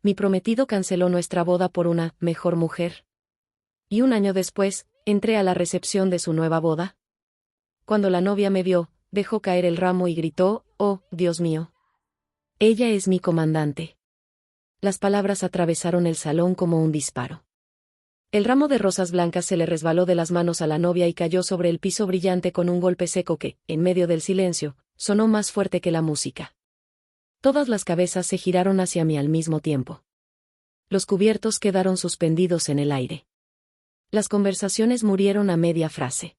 Mi prometido canceló nuestra boda por una mejor mujer. Y un año después, entré a la recepción de su nueva boda. Cuando la novia me vio, dejó caer el ramo y gritó: «Oh, Dios mío. Ella es mi comandante». Las palabras atravesaron el salón como un disparo. El ramo de rosas blancas se le resbaló de las manos a la novia y cayó sobre el piso brillante con un golpe seco que, en medio del silencio, sonó más fuerte que la música. Todas las cabezas se giraron hacia mí al mismo tiempo. Los cubiertos quedaron suspendidos en el aire. Las conversaciones murieron a media frase.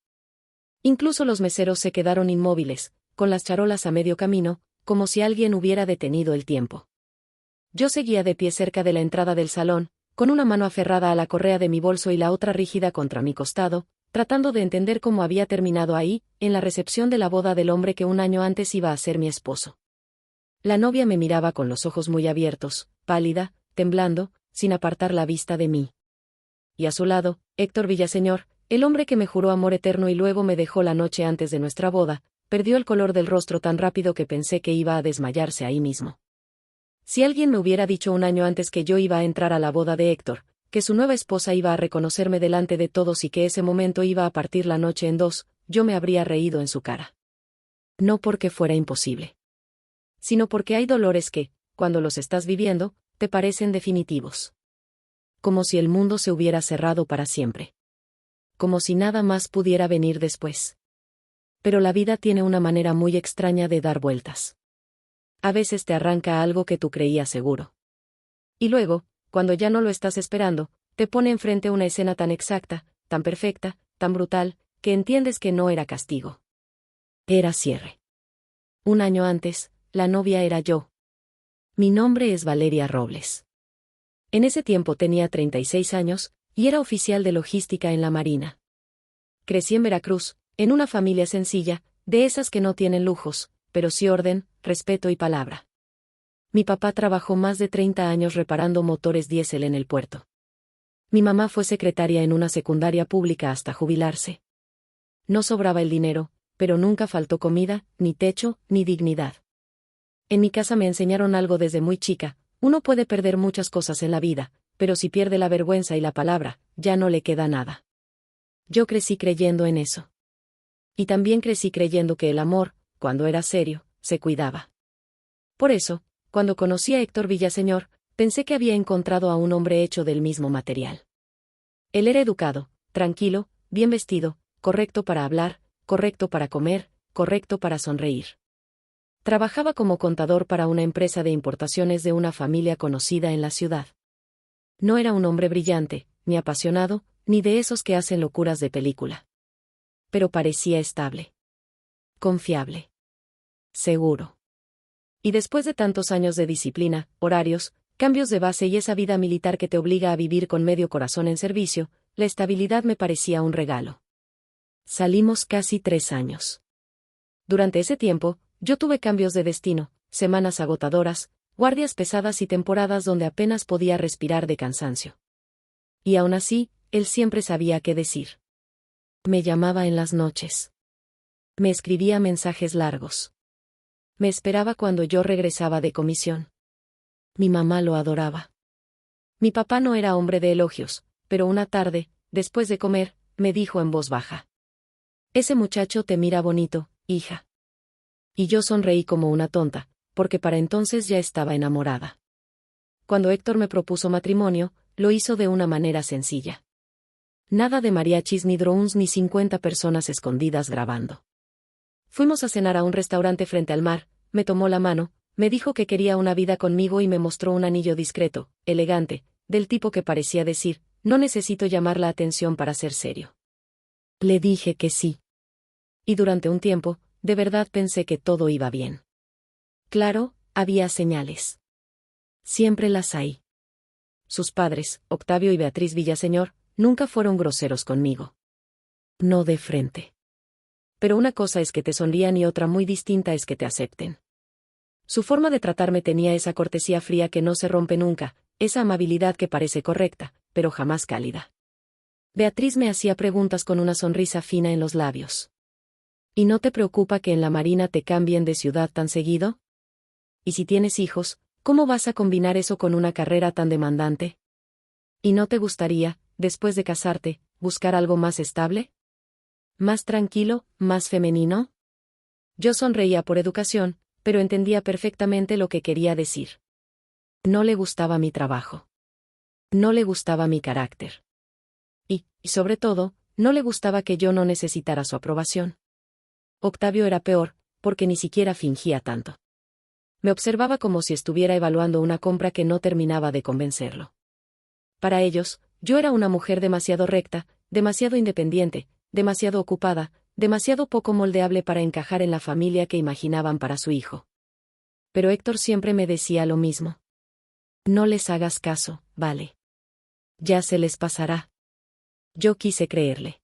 Incluso los meseros se quedaron inmóviles, con las charolas a medio camino, como si alguien hubiera detenido el tiempo. Yo seguía de pie cerca de la entrada del salón, con una mano aferrada a la correa de mi bolso y la otra rígida contra mi costado, tratando de entender cómo había terminado ahí, en la recepción de la boda del hombre que un año antes iba a ser mi esposo. La novia me miraba con los ojos muy abiertos, pálida, temblando, sin apartar la vista de mí. Y a su lado, Héctor Villaseñor, el hombre que me juró amor eterno y luego me dejó la noche antes de nuestra boda, perdió el color del rostro tan rápido que pensé que iba a desmayarse ahí mismo. Si alguien me hubiera dicho un año antes que yo iba a entrar a la boda de Héctor, que su nueva esposa iba a reconocerme delante de todos y que ese momento iba a partir la noche en dos, yo me habría reído en su cara. No porque fuera imposible, sino porque hay dolores que, cuando los estás viviendo, te parecen definitivos. Como si el mundo se hubiera cerrado para siempre. Como si nada más pudiera venir después. Pero la vida tiene una manera muy extraña de dar vueltas. A veces te arranca algo que tú creías seguro. Y luego, cuando ya no lo estás esperando, te pone enfrente una escena tan exacta, tan perfecta, tan brutal, que entiendes que no era castigo. Era cierre. Un año antes, la novia era yo. Mi nombre es Valeria Robles. En ese tiempo tenía 36 años, y era oficial de logística en la Marina. Crecí en Veracruz, en una familia sencilla, de esas que no tienen lujos, pero sí orden, respeto y palabra. Mi papá trabajó más de 30 años reparando motores diésel en el puerto. Mi mamá fue secretaria en una secundaria pública hasta jubilarse. No sobraba el dinero, pero nunca faltó comida, ni techo, ni dignidad. En mi casa me enseñaron algo desde muy chica: uno puede perder muchas cosas en la vida, pero si pierde la vergüenza y la palabra, ya no le queda nada. Yo crecí creyendo en eso. Y también crecí creyendo que el amor, cuando era serio, se cuidaba. Por eso, cuando conocí a Héctor Villaseñor, pensé que había encontrado a un hombre hecho del mismo material. Él era educado, tranquilo, bien vestido, correcto para hablar, correcto para comer, correcto para sonreír. Trabajaba como contador para una empresa de importaciones de una familia conocida en la ciudad. No era un hombre brillante, ni apasionado, ni de esos que hacen locuras de película. Pero parecía estable. Confiable. Seguro. Y después de tantos años de disciplina, horarios, cambios de base y esa vida militar que te obliga a vivir con medio corazón en servicio, la estabilidad me parecía un regalo. Salimos casi 3 años. Durante ese tiempo, yo tuve cambios de destino, semanas agotadoras, guardias pesadas y temporadas donde apenas podía respirar de cansancio. Y aún así, él siempre sabía qué decir. Me llamaba en las noches. Me escribía mensajes largos. Me esperaba cuando yo regresaba de comisión. Mi mamá lo adoraba. Mi papá no era hombre de elogios, pero una tarde, después de comer, me dijo en voz baja: «Ese muchacho te mira bonito, hija». Y yo sonreí como una tonta, porque para entonces ya estaba enamorada. Cuando Héctor me propuso matrimonio, lo hizo de una manera sencilla. Nada de mariachis ni drones ni 50 personas escondidas grabando. Fuimos a cenar a un restaurante frente al mar, me tomó la mano, me dijo que quería una vida conmigo y me mostró un anillo discreto, elegante, del tipo que parecía decir: «No necesito llamar la atención para ser serio». Le dije que sí. Y durante un tiempo, de verdad pensé que todo iba bien. Claro, había señales. Siempre las hay. Sus padres, Octavio y Beatriz Villaseñor, nunca fueron groseros conmigo. No de frente. Pero una cosa es que te sonrían y otra muy distinta es que te acepten. Su forma de tratarme tenía esa cortesía fría que no se rompe nunca, esa amabilidad que parece correcta, pero jamás cálida. Beatriz me hacía preguntas con una sonrisa fina en los labios. ¿Y no te preocupa que en la Marina te cambien de ciudad tan seguido? ¿Y si tienes hijos, ¿Cómo vas a combinar eso con una carrera tan demandante? ¿Y no te gustaría, después de casarte, buscar algo más estable? ¿Más tranquilo, más femenino? Yo sonreía por educación, pero entendía perfectamente lo que quería decir. No le gustaba mi trabajo. No le gustaba mi carácter. Y sobre todo, no le gustaba que yo no necesitara su aprobación. Octavio era peor, porque ni siquiera fingía tanto. Me observaba como si estuviera evaluando una compra que no terminaba de convencerlo. Para ellos, yo era una mujer demasiado recta, demasiado independiente, demasiado ocupada, demasiado poco moldeable para encajar en la familia que imaginaban para su hijo. Pero Héctor siempre me decía lo mismo. No les hagas caso, vale. Ya se les pasará. Yo quise creerle.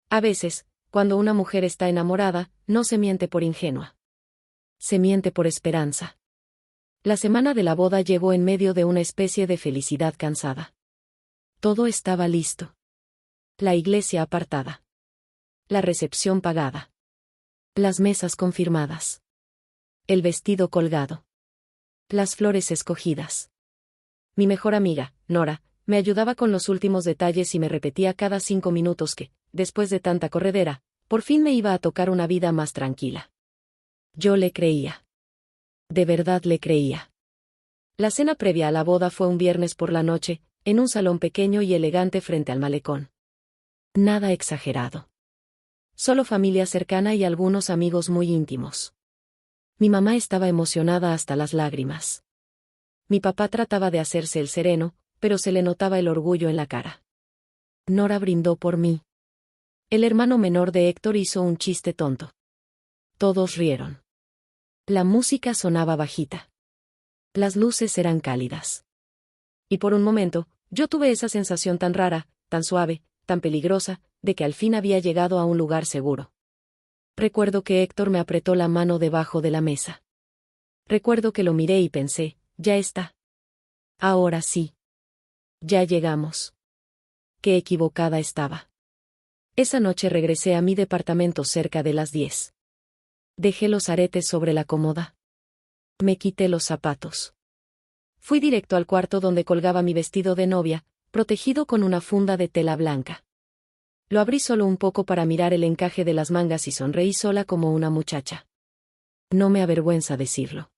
A veces, cuando una mujer está enamorada, no se miente por ingenua. Se miente por esperanza. La semana de la boda llegó en medio de una especie de felicidad cansada. Todo estaba listo. La iglesia apartada. La recepción pagada. Las mesas confirmadas. El vestido colgado. Las flores escogidas. Mi mejor amiga, Nora, me ayudaba con los últimos detalles y me repetía cada 5 minutos que, después de tanta corredera, por fin me iba a tocar una vida más tranquila. Yo le creía. De verdad le creía. La cena previa a la boda fue un viernes por la noche, en un salón pequeño y elegante frente al malecón. Nada exagerado. Solo familia cercana y algunos amigos muy íntimos. Mi mamá estaba emocionada hasta las lágrimas. Mi papá trataba de hacerse el sereno, pero se le notaba el orgullo en la cara. Nora brindó por mí. El hermano menor de Héctor hizo un chiste tonto. Todos rieron. La música sonaba bajita. Las luces eran cálidas. Y por un momento, yo tuve esa sensación tan rara, tan suave, tan peligrosa, de que al fin había llegado a un lugar seguro. Recuerdo que Héctor me apretó la mano debajo de la mesa. Recuerdo que lo miré y pensé, ya está. Ahora sí. Ya llegamos. Qué equivocada estaba. Esa noche regresé a mi departamento cerca de las 10. Dejé los aretes sobre la cómoda. Me quité los zapatos. Fui directo al cuarto donde colgaba mi vestido de novia, protegido con una funda de tela blanca. Lo abrí solo un poco para mirar el encaje de las mangas y sonreí sola como una muchacha. No me avergüenza decirlo.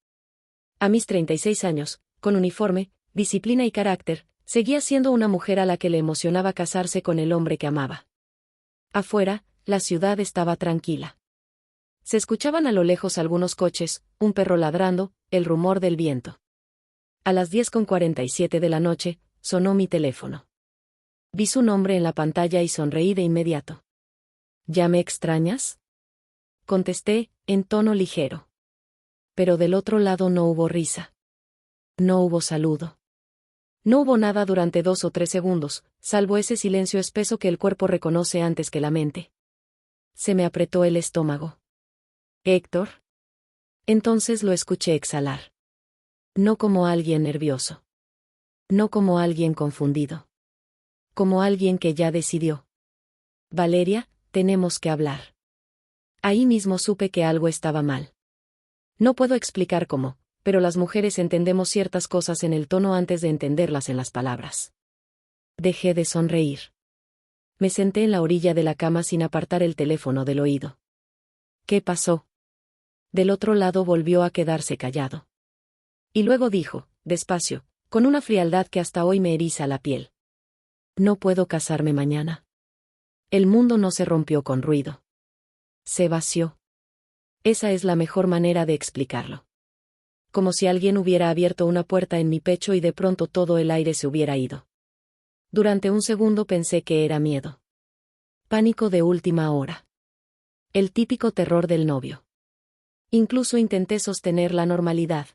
A mis 36 años, con uniforme, disciplina y carácter, seguía siendo una mujer a la que le emocionaba casarse con el hombre que amaba. Afuera, la ciudad estaba tranquila. Se escuchaban a lo lejos algunos coches, un perro ladrando, el rumor del viento. A las 10:47 de la noche, sonó mi teléfono. Vi su nombre en la pantalla y sonreí de inmediato. ¿Ya me extrañas? Contesté, en tono ligero. Pero del otro lado no hubo risa. No hubo saludo. No hubo nada durante 2 o 3 segundos, salvo ese silencio espeso que el cuerpo reconoce antes que la mente. Se me apretó el estómago. ¿Héctor? Entonces lo escuché exhalar. No como alguien nervioso. No como alguien confundido. Como alguien que ya decidió. Valeria, tenemos que hablar. Ahí mismo supe que algo estaba mal. No puedo explicar cómo, pero las mujeres entendemos ciertas cosas en el tono antes de entenderlas en las palabras. Dejé de sonreír. Me senté en la orilla de la cama sin apartar el teléfono del oído. ¿Qué pasó? Del otro lado volvió a quedarse callado. Y luego dijo, despacio, con una frialdad que hasta hoy me eriza la piel. No puedo casarme mañana. El mundo no se rompió con ruido. Se vació. Esa es la mejor manera de explicarlo. Como si alguien hubiera abierto una puerta en mi pecho y de pronto todo el aire se hubiera ido. Durante un segundo pensé que era miedo. Pánico de última hora. El típico terror del novio. Incluso intenté sostener la normalidad.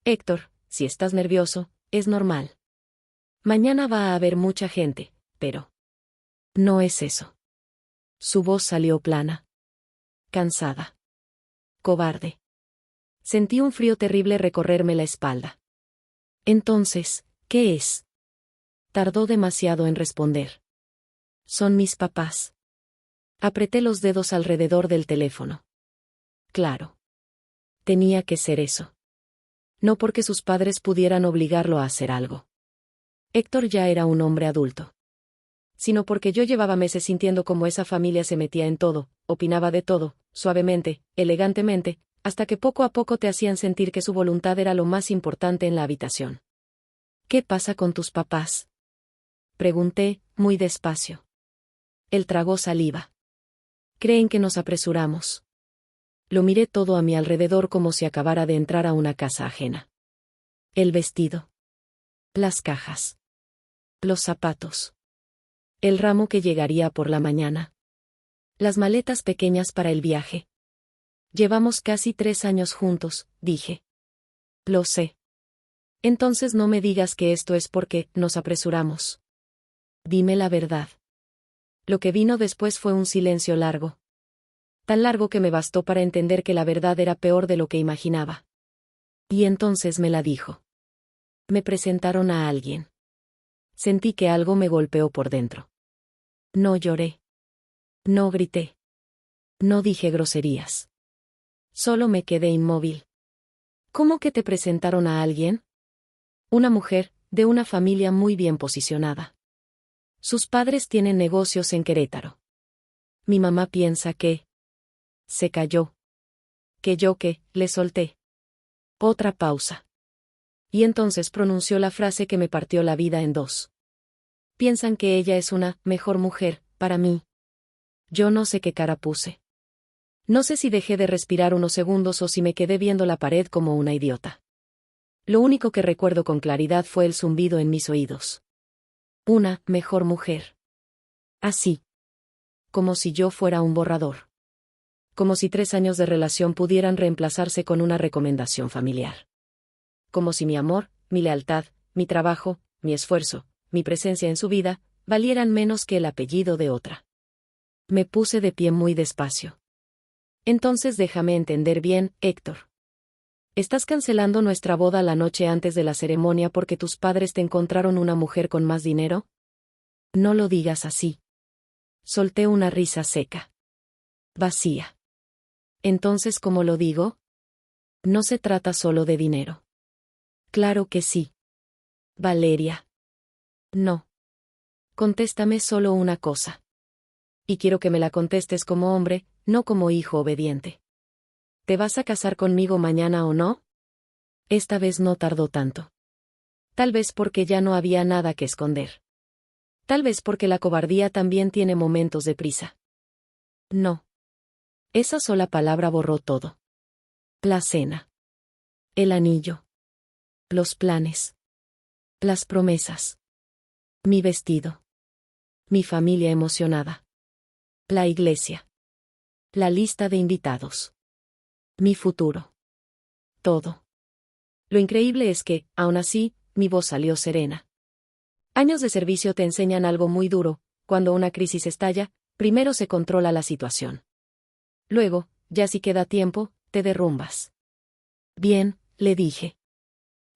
Héctor, si estás nervioso, es normal. Mañana va a haber mucha gente, pero... no es eso. Su voz salió plana. Cansada. Cobarde. Sentí un frío terrible recorrerme la espalda. Entonces, ¿qué es? Tardó demasiado en responder. Son mis papás. Apreté los dedos alrededor del teléfono. Claro. Tenía que ser eso. No porque sus padres pudieran obligarlo a hacer algo. Héctor ya era un hombre adulto. Sino porque yo llevaba meses sintiendo cómo esa familia se metía en todo, opinaba de todo, suavemente, elegantemente, hasta que poco a poco te hacían sentir que su voluntad era lo más importante en la habitación. ¿Qué pasa con tus papás? Pregunté, muy despacio. Él tragó saliva. Creen que nos apresuramos. Lo miré todo a mi alrededor como si acabara de entrar a una casa ajena. El vestido. Las cajas. Los zapatos. El ramo que llegaría por la mañana. Las maletas pequeñas para el viaje. Llevamos casi 3 años juntos, dije. Lo sé. Entonces no me digas que esto es porque nos apresuramos. Dime la verdad. Lo que vino después fue un silencio largo. Tan largo que me bastó para entender que la verdad era peor de lo que imaginaba. Y entonces me la dijo. Me presentaron a alguien. Sentí que algo me golpeó por dentro. No lloré. No grité. No dije groserías. Solo me quedé inmóvil. ¿Cómo que te presentaron a alguien? Una mujer, de una familia muy bien posicionada. Sus padres tienen negocios en Querétaro. Mi mamá piensa que... Se calló. Le solté. Otra pausa. Y entonces pronunció la frase que me partió la vida en dos. Piensan que ella es una mejor mujer, para mí. Yo no sé qué cara puse. No sé si dejé de respirar unos segundos o si me quedé viendo la pared como una idiota. Lo único que recuerdo con claridad fue el zumbido en mis oídos. Una mejor mujer. Así. Como si yo fuera un borrador. Como si 3 años de relación pudieran reemplazarse con una recomendación familiar. Como si mi amor, mi lealtad, mi trabajo, mi esfuerzo, mi presencia en su vida, valieran menos que el apellido de otra. Me puse de pie muy despacio. Entonces déjame entender bien, Héctor. ¿Estás cancelando nuestra boda la noche antes de la ceremonia porque tus padres te encontraron una mujer con más dinero? No lo digas así. Solté una risa seca. Vacía. Entonces, ¿cómo lo digo? No se trata solo de dinero. Claro que sí. Valeria. No. Contéstame solo una cosa. Y quiero que me la contestes como hombre, no como hijo obediente. ¿Te vas a casar conmigo mañana o no? Esta vez no tardó tanto. Tal vez porque ya no había nada que esconder. Tal vez porque la cobardía también tiene momentos de prisa. No. Esa sola palabra borró todo. La cena. El anillo. Los planes. Las promesas. Mi vestido. Mi familia emocionada. La iglesia. La lista de invitados. Mi futuro. Todo. Lo increíble es que, aún así, mi voz salió serena. Años de servicio te enseñan algo muy duro: cuando una crisis estalla, primero se controla la situación. Luego, ya si queda tiempo, te derrumbas. Bien, le dije.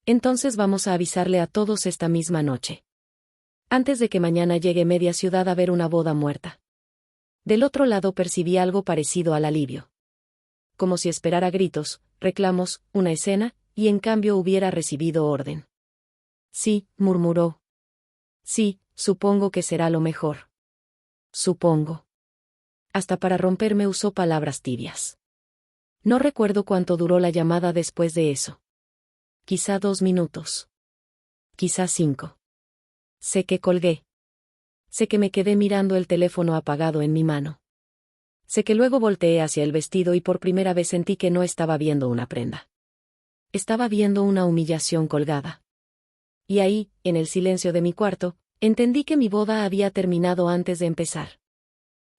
Entonces vamos a avisarle a todos esta misma noche. Antes de que mañana llegue media ciudad a ver una boda muerta. Del otro lado percibí algo parecido al alivio. Como si esperara gritos, reclamos, una escena, y en cambio hubiera recibido orden. Sí, murmuró. Sí, supongo que será lo mejor. Supongo. Hasta para romperme usó palabras tibias. No recuerdo cuánto duró la llamada después de eso. Quizá 2 minutos. Quizá 5. Sé que colgué. Sé que me quedé mirando el teléfono apagado en mi mano. Sé que luego volteé hacia el vestido y por primera vez sentí que no estaba viendo una prenda. Estaba viendo una humillación colgada. Y ahí, en el silencio de mi cuarto, entendí que mi boda había terminado antes de empezar.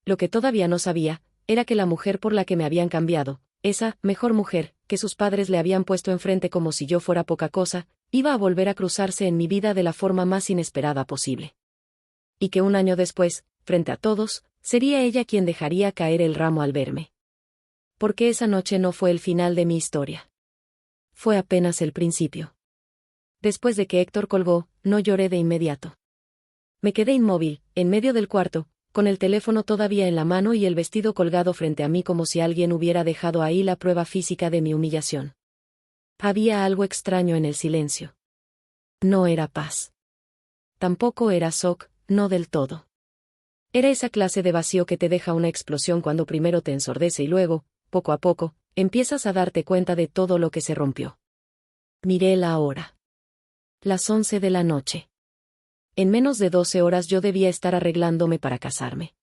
Lo que todavía no sabía, era que la mujer por la que me habían cambiado, esa mejor mujer, que sus padres le habían puesto enfrente como si yo fuera poca cosa, iba a volver a cruzarse en mi vida de la forma más inesperada posible. Y que 1 año después, frente a todos, sería ella quien dejaría caer el ramo al verme. Porque esa noche no fue el final de mi historia. Fue apenas el principio. Después de que Héctor colgó, no lloré de inmediato. Me quedé inmóvil, en medio del cuarto, con el teléfono todavía en la mano y el vestido colgado frente a mí como si alguien hubiera dejado ahí la prueba física de mi humillación. Había algo extraño en el silencio. No era paz. Tampoco era shock, no del todo. Era esa clase de vacío que te deja una explosión cuando primero te ensordece y luego, poco a poco, empiezas a darte cuenta de todo lo que se rompió. Miré la hora. Las 11 de la noche. En menos de 12 horas yo debía estar arreglándome para casarme.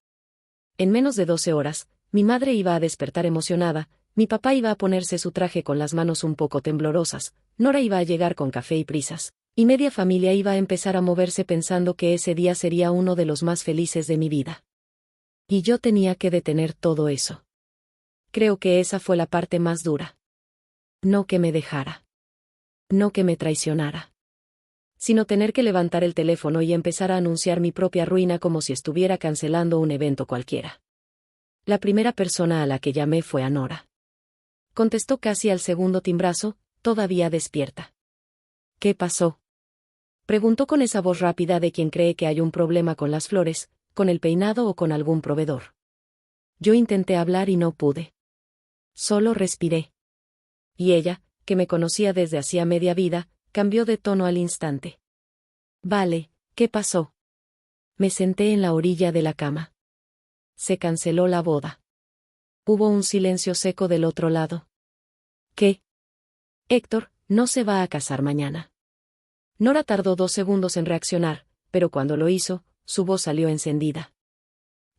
En menos de 12 horas, mi madre iba a despertar emocionada, mi papá iba a ponerse su traje con las manos un poco temblorosas, Nora iba a llegar con café y prisas, y media familia iba a empezar a moverse pensando que ese día sería uno de los más felices de mi vida. Y yo tenía que detener todo eso. Creo que esa fue la parte más dura. No que me dejara. No que me traicionara. Sino tener que levantar el teléfono y empezar a anunciar mi propia ruina como si estuviera cancelando un evento cualquiera. La primera persona a la que llamé fue a Nora. Contestó casi al segundo timbrazo, todavía despierta. ¿Qué pasó? Preguntó con esa voz rápida de quien cree que hay un problema con las flores, con el peinado o con algún proveedor. Yo intenté hablar y no pude. Solo respiré. Y ella, que me conocía desde hacía media vida, cambió de tono al instante. Vale, ¿qué pasó? Me senté en la orilla de la cama. Se canceló la boda. Hubo un silencio seco del otro lado. ¿Qué? Héctor, no se va a casar mañana. Nora tardó 2 segundos en reaccionar, pero cuando lo hizo, su voz salió encendida.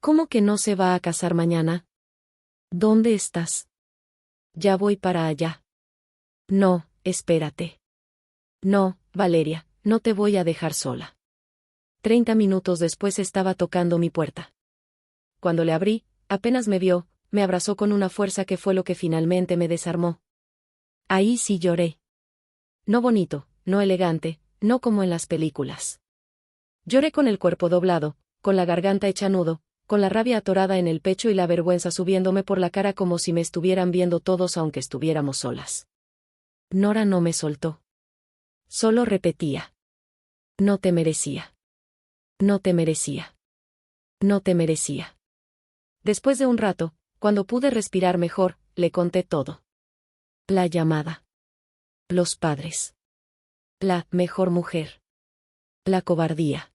¿Cómo que no se va a casar mañana? ¿Dónde estás? Ya voy para allá. No, espérate. No, Valeria, no te voy a dejar sola. 30 minutos después estaba tocando mi puerta. Cuando le abrí, apenas me vio, me abrazó con una fuerza que fue lo que finalmente me desarmó. Ahí sí lloré. No bonito, no elegante, no como en las películas. Lloré con el cuerpo doblado, con la garganta hecha nudo, con la rabia atorada en el pecho y la vergüenza subiéndome por la cara como si me estuvieran viendo todos aunque estuviéramos solas. Nora no me soltó. Solo repetía. No te merecía. No te merecía. No te merecía. Después de un rato, cuando pude respirar mejor, le conté todo. La llamada. Los padres. La mejor mujer. La cobardía.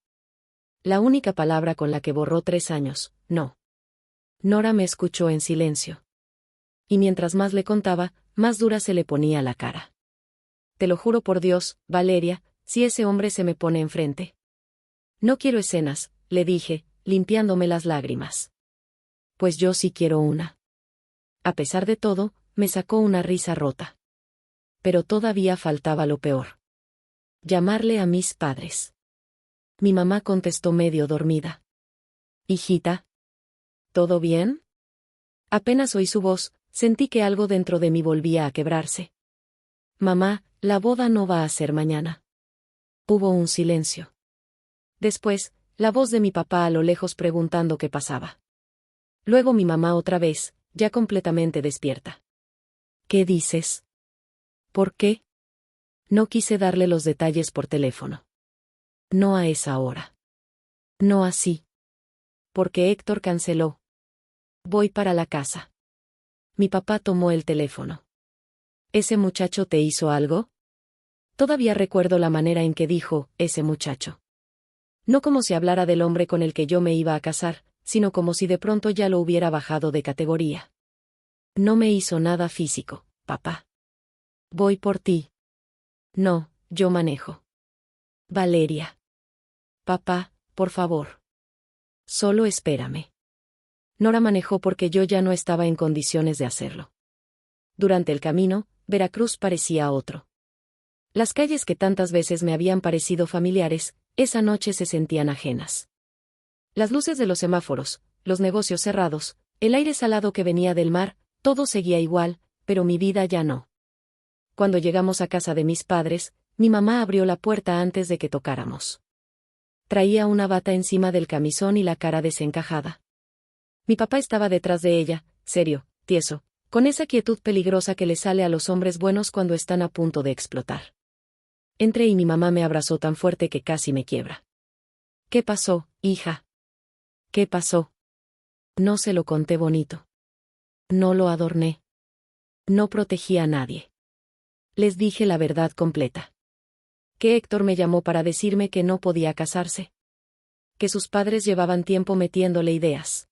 La única palabra con la que borró 3 años, no. Nora me escuchó en silencio. Y mientras más le contaba, más dura se le ponía la cara. Te lo juro por Dios, Valeria, si ese hombre se me pone enfrente. No quiero escenas, le dije, limpiándome las lágrimas. Pues yo sí quiero una. A pesar de todo, me sacó una risa rota. Pero todavía faltaba lo peor. Llamarle a mis padres. Mi mamá contestó medio dormida. Hijita. ¿Todo bien? Apenas oí su voz, sentí que algo dentro de mí volvía a quebrarse. Mamá, la boda no va a ser mañana. Hubo un silencio. Después, la voz de mi papá a lo lejos preguntando qué pasaba. Luego mi mamá otra vez, ya completamente despierta. ¿Qué dices? ¿Por qué? No quise darle los detalles por teléfono. No a esa hora. No así. Porque Héctor canceló. Voy para la casa. Mi papá tomó el teléfono. ¿Ese muchacho te hizo algo? Todavía recuerdo la manera en que dijo, ese muchacho. No como si hablara del hombre con el que yo me iba a casar, sino como si de pronto ya lo hubiera bajado de categoría. No me hizo nada físico, papá. Voy por ti. No, yo manejo. Valeria. Papá, por favor. Solo espérame. Nora manejó porque yo ya no estaba en condiciones de hacerlo. Durante el camino, Veracruz parecía otro. Las calles que tantas veces me habían parecido familiares, esa noche se sentían ajenas. Las luces de los semáforos, los negocios cerrados, el aire salado que venía del mar, todo seguía igual, pero mi vida ya no. Cuando llegamos a casa de mis padres, mi mamá abrió la puerta antes de que tocáramos. Traía una bata encima del camisón y la cara desencajada. Mi papá estaba detrás de ella, serio, tieso, con esa quietud peligrosa que le sale a los hombres buenos cuando están a punto de explotar. Entré y mi mamá me abrazó tan fuerte que casi me quiebra. ¿Qué pasó, hija? ¿Qué pasó? No se lo conté bonito. No lo adorné. No protegí a nadie. Les dije la verdad completa. Que Héctor me llamó para decirme que no podía casarse. Que sus padres llevaban tiempo metiéndole ideas.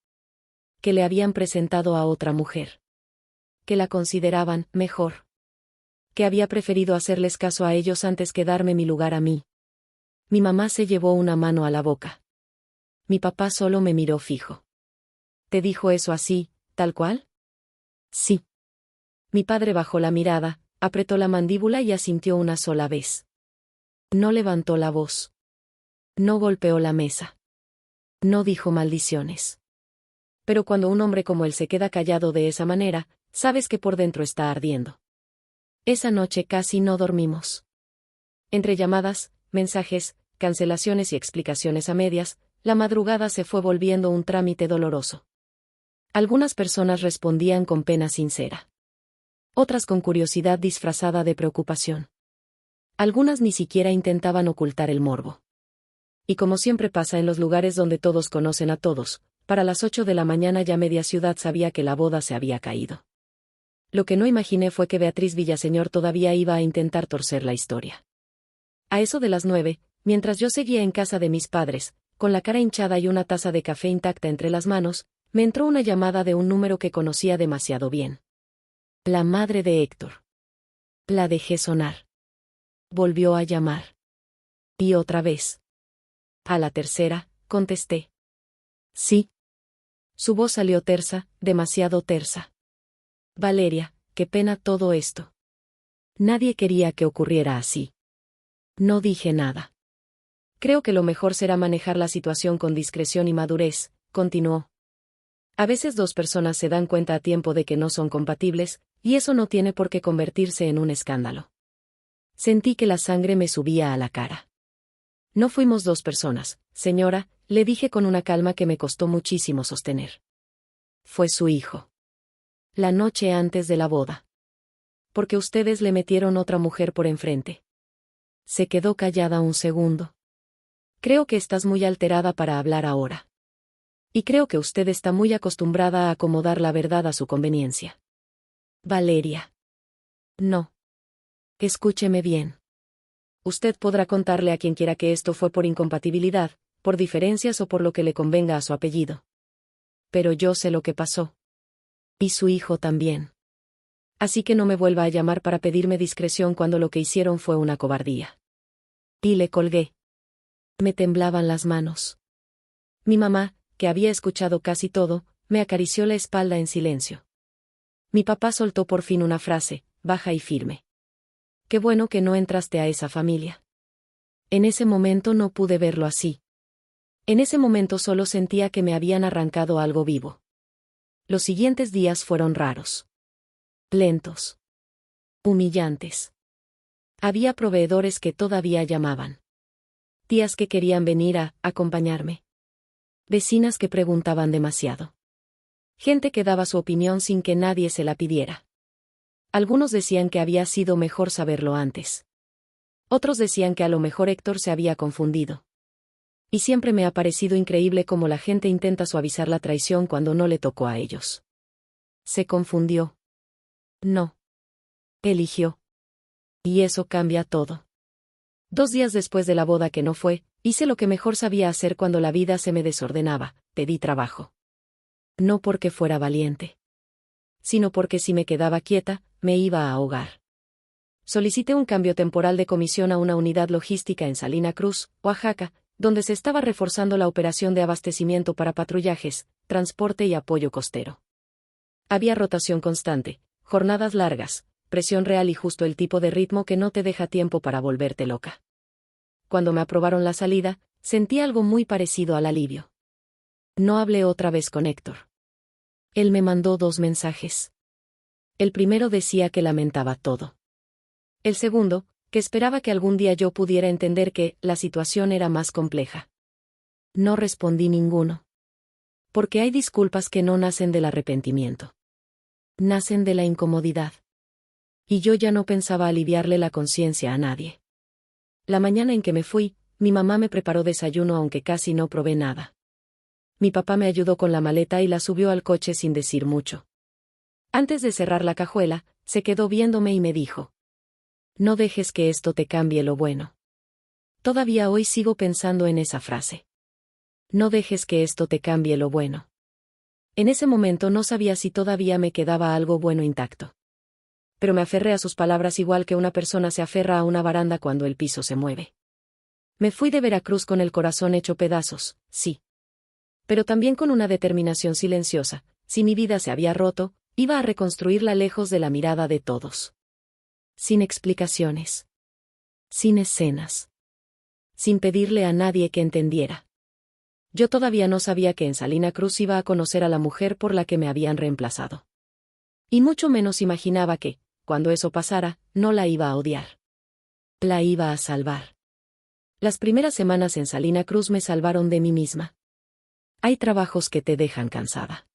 Que le habían presentado a otra mujer. Que la consideraban mejor. Que había preferido hacerles caso a ellos antes que darme mi lugar a mí. Mi mamá se llevó una mano a la boca. Mi papá solo me miró fijo. ¿Te dijo eso así, tal cual? Sí. Mi padre bajó la mirada, apretó la mandíbula y asintió una sola vez. No levantó la voz. No golpeó la mesa. No dijo maldiciones. Pero cuando un hombre como él se queda callado de esa manera, sabes que por dentro está ardiendo. Esa noche casi no dormimos. Entre llamadas, mensajes, cancelaciones y explicaciones a medias, la madrugada se fue volviendo un trámite doloroso. Algunas personas respondían con pena sincera. Otras con curiosidad disfrazada de preocupación. Algunas ni siquiera intentaban ocultar el morbo. Y como siempre pasa en los lugares donde todos conocen a todos, para las 8 de la mañana ya media ciudad sabía que la boda se había caído. Lo que no imaginé fue que Beatriz Villaseñor todavía iba a intentar torcer la historia. A eso de las 9, mientras yo seguía en casa de mis padres, con la cara hinchada y una taza de café intacta entre las manos, me entró una llamada de un número que conocía demasiado bien. La madre de Héctor. La dejé sonar. Volvió a llamar. Y otra vez. A la tercera, contesté. Sí. Su voz salió tersa, demasiado tersa. Valeria, qué pena todo esto. Nadie quería que ocurriera así. No dije nada. Creo que lo mejor será manejar la situación con discreción y madurez, continuó. A veces dos personas se dan cuenta a tiempo de que no son compatibles, y eso no tiene por qué convertirse en un escándalo. Sentí que la sangre me subía a la cara. No fuimos dos personas, señora, le dije con una calma que me costó muchísimo sostener. Fue su hijo. La noche antes de la boda. Porque ustedes le metieron otra mujer por enfrente. Se quedó callada un segundo. Creo que estás muy alterada para hablar ahora. Y creo que usted está muy acostumbrada a acomodar la verdad a su conveniencia. Valeria. No. Escúcheme bien. Usted podrá contarle a quien quiera que esto fue por incompatibilidad, por diferencias o por lo que le convenga a su apellido. Pero yo sé lo que pasó. Y su hijo también. Así que no me vuelva a llamar para pedirme discreción cuando lo que hicieron fue una cobardía. Y le colgué. Me temblaban las manos. Mi mamá, que había escuchado casi todo, me acarició la espalda en silencio. Mi papá soltó por fin una frase, baja y firme. Qué bueno que no entraste a esa familia. En ese momento no pude verlo así. En ese momento solo sentía que me habían arrancado algo vivo. Los siguientes días fueron raros. Lentos. Humillantes. Había proveedores que todavía llamaban. Tías que querían venir a acompañarme. Vecinas que preguntaban demasiado. Gente que daba su opinión sin que nadie se la pidiera. Algunos decían que había sido mejor saberlo antes. Otros decían que a lo mejor Héctor se había confundido. Y siempre me ha parecido increíble cómo la gente intenta suavizar la traición cuando no le tocó a ellos. Se confundió. No. Eligió. Y eso cambia todo. 2 días después de la boda que no fue, hice lo que mejor sabía hacer cuando la vida se me desordenaba, pedí trabajo. No porque fuera valiente. Sino porque si me quedaba quieta, me iba a ahogar. Solicité un cambio temporal de comisión a una unidad logística en Salina Cruz, Oaxaca, donde se estaba reforzando la operación de abastecimiento para patrullajes, transporte y apoyo costero. Había rotación constante, jornadas largas, presión real y justo el tipo de ritmo que no te deja tiempo para volverte loca. Cuando me aprobaron la salida, sentí algo muy parecido al alivio. No hablé otra vez con Héctor. Él me mandó 2 mensajes. El primero decía que lamentaba todo. El segundo, que esperaba que algún día yo pudiera entender que la situación era más compleja. No respondí ninguno. Porque hay disculpas que no nacen del arrepentimiento. Nacen de la incomodidad. Y yo ya no pensaba aliviarle la conciencia a nadie. La mañana en que me fui, mi mamá me preparó desayuno aunque casi no probé nada. Mi papá me ayudó con la maleta y la subió al coche sin decir mucho. Antes de cerrar la cajuela, se quedó viéndome y me dijo: No dejes que esto te cambie lo bueno. Todavía hoy sigo pensando en esa frase. No dejes que esto te cambie lo bueno. En ese momento no sabía si todavía me quedaba algo bueno intacto. Pero me aferré a sus palabras igual que una persona se aferra a una baranda cuando el piso se mueve. Me fui de Veracruz con el corazón hecho pedazos, sí. Pero también con una determinación silenciosa. Si mi vida se había roto, iba a reconstruirla lejos de la mirada de todos. Sin explicaciones. Sin escenas. Sin pedirle a nadie que entendiera. Yo todavía no sabía que en Salina Cruz iba a conocer a la mujer por la que me habían reemplazado. Y mucho menos imaginaba que, cuando eso pasara, no la iba a odiar. La iba a salvar. Las primeras semanas en Salina Cruz me salvaron de mí misma. Hay trabajos que te dejan cansada.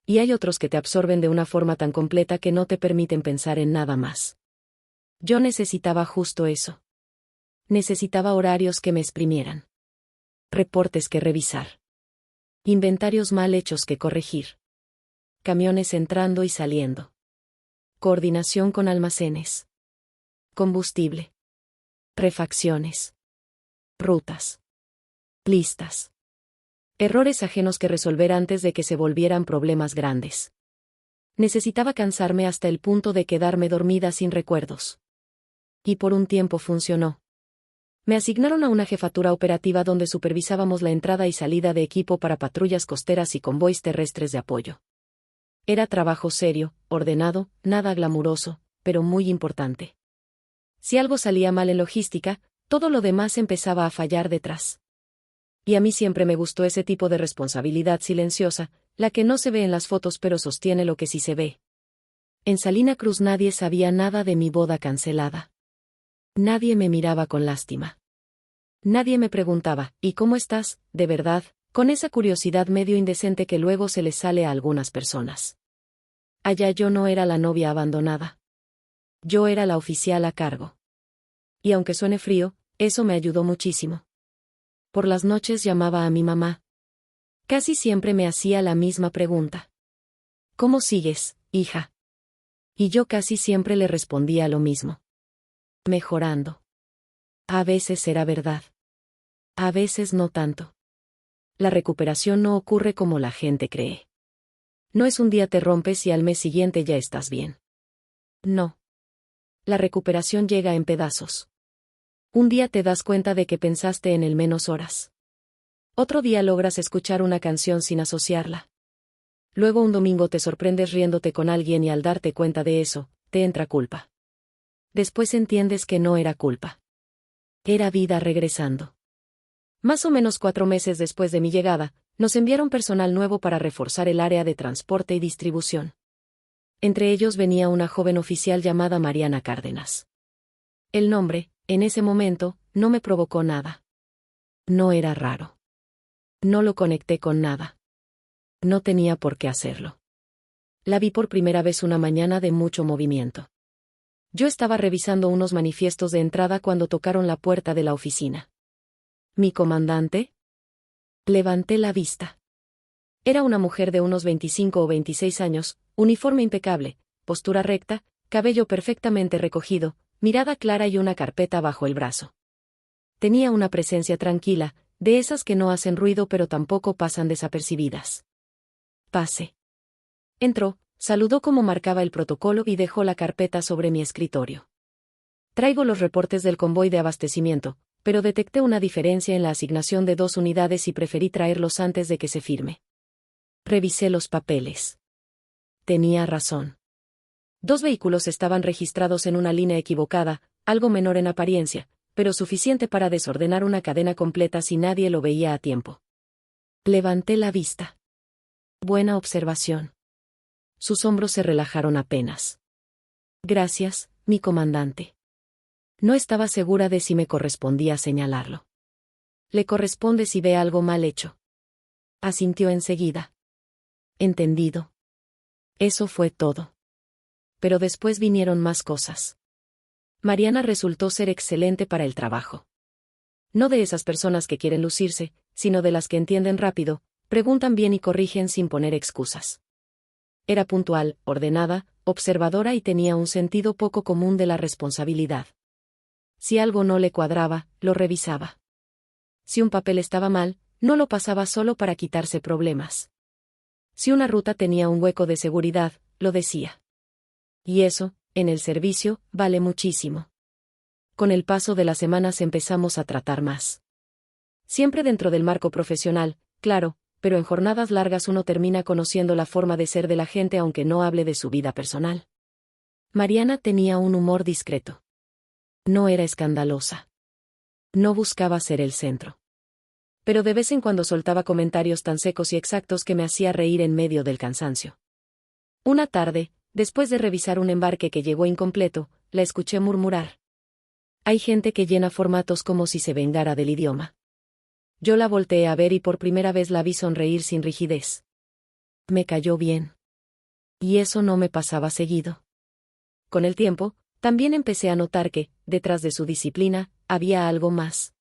Y hay otros que te absorben de una forma tan completa que no te permiten pensar en nada más. Yo necesitaba justo eso. Necesitaba horarios que me exprimieran. Reportes que revisar. Inventarios mal hechos que corregir. Camiones entrando y saliendo. Coordinación con almacenes. Combustible. Refacciones. Rutas. Listas. Errores ajenos que resolver antes de que se volvieran problemas grandes. Necesitaba cansarme hasta el punto de quedarme dormida sin recuerdos. Y por un tiempo funcionó. Me asignaron a una jefatura operativa donde supervisábamos la entrada y salida de equipo para patrullas costeras y convoys terrestres de apoyo. Era trabajo serio, ordenado, nada glamuroso, pero muy importante. Si algo salía mal en logística, todo lo demás empezaba a fallar detrás. Y a mí siempre me gustó ese tipo de responsabilidad silenciosa, la que no se ve en las fotos pero sostiene lo que sí se ve. En Salina Cruz nadie sabía nada de mi boda cancelada. Nadie me miraba con lástima. Nadie me preguntaba, ¿y cómo estás, de verdad?, con esa curiosidad medio indecente que luego se les sale a algunas personas. Allá yo no era la novia abandonada. Yo era la oficial a cargo. Y aunque suene frío, eso me ayudó muchísimo. Por las noches llamaba a mi mamá. Casi siempre me hacía la misma pregunta. ¿Cómo sigues, hija? Y yo casi siempre le respondía lo mismo. Mejorando. A veces era verdad. A veces no tanto. La recuperación no ocurre como la gente cree. No es un día te rompes y al mes siguiente ya estás bien. No. La recuperación llega en pedazos. Un día te das cuenta de que pensaste en él menos horas. Otro día logras escuchar una canción sin asociarla. Luego un domingo te sorprendes riéndote con alguien y al darte cuenta de eso, te entra culpa. Después entiendes que no era culpa. Era vida regresando. Más o menos 4 meses después de mi llegada, nos enviaron personal nuevo para reforzar el área de transporte y distribución. Entre ellos venía una joven oficial llamada Mariana Cárdenas. El nombre, en ese momento, no me provocó nada. No era raro. No lo conecté con nada. No tenía por qué hacerlo. La vi por primera vez una mañana de mucho movimiento. Yo estaba revisando unos manifiestos de entrada cuando tocaron la puerta de la oficina. ¿Mi comandante? Levanté la vista. Era una mujer de unos 25 o 26 años, uniforme impecable, postura recta, cabello perfectamente recogido, mirada clara y una carpeta bajo el brazo. Tenía una presencia tranquila, de esas que no hacen ruido pero tampoco pasan desapercibidas. Pase. Entró, saludó como marcaba el protocolo y dejó la carpeta sobre mi escritorio. Traigo los reportes del convoy de abastecimiento, pero detecté una diferencia en la asignación de 2 unidades y preferí traerlos antes de que se firme. Revisé los papeles. Tenía razón. 2 vehículos estaban registrados en una línea equivocada, algo menor en apariencia, pero suficiente para desordenar una cadena completa si nadie lo veía a tiempo. Levanté la vista. Buena observación. Sus hombros se relajaron apenas. Gracias, mi comandante. No estaba segura de si me correspondía señalarlo. Le corresponde si ve algo mal hecho. Asintió enseguida. Entendido. Eso fue todo. Pero después vinieron más cosas. Mariana resultó ser excelente para el trabajo. No de esas personas que quieren lucirse, sino de las que entienden rápido, preguntan bien y corrigen sin poner excusas. Era puntual, ordenada, observadora y tenía un sentido poco común de la responsabilidad. Si algo no le cuadraba, lo revisaba. Si un papel estaba mal, no lo pasaba solo para quitarse problemas. Si una ruta tenía un hueco de seguridad, lo decía. Y eso, en el servicio, vale muchísimo. Con el paso de las semanas empezamos a tratar más. Siempre dentro del marco profesional, claro, pero en jornadas largas uno termina conociendo la forma de ser de la gente aunque no hable de su vida personal. Mariana tenía un humor discreto. No era escandalosa. No buscaba ser el centro. Pero de vez en cuando soltaba comentarios tan secos y exactos que me hacía reír en medio del cansancio. Una tarde, después de revisar un embarque que llegó incompleto, la escuché murmurar. Hay gente que llena formatos como si se vengara del idioma. Yo la volteé a ver y por primera vez la vi sonreír sin rigidez. Me cayó bien. Y eso no me pasaba seguido. Con el tiempo, también empecé a notar que, detrás de su disciplina, había algo más.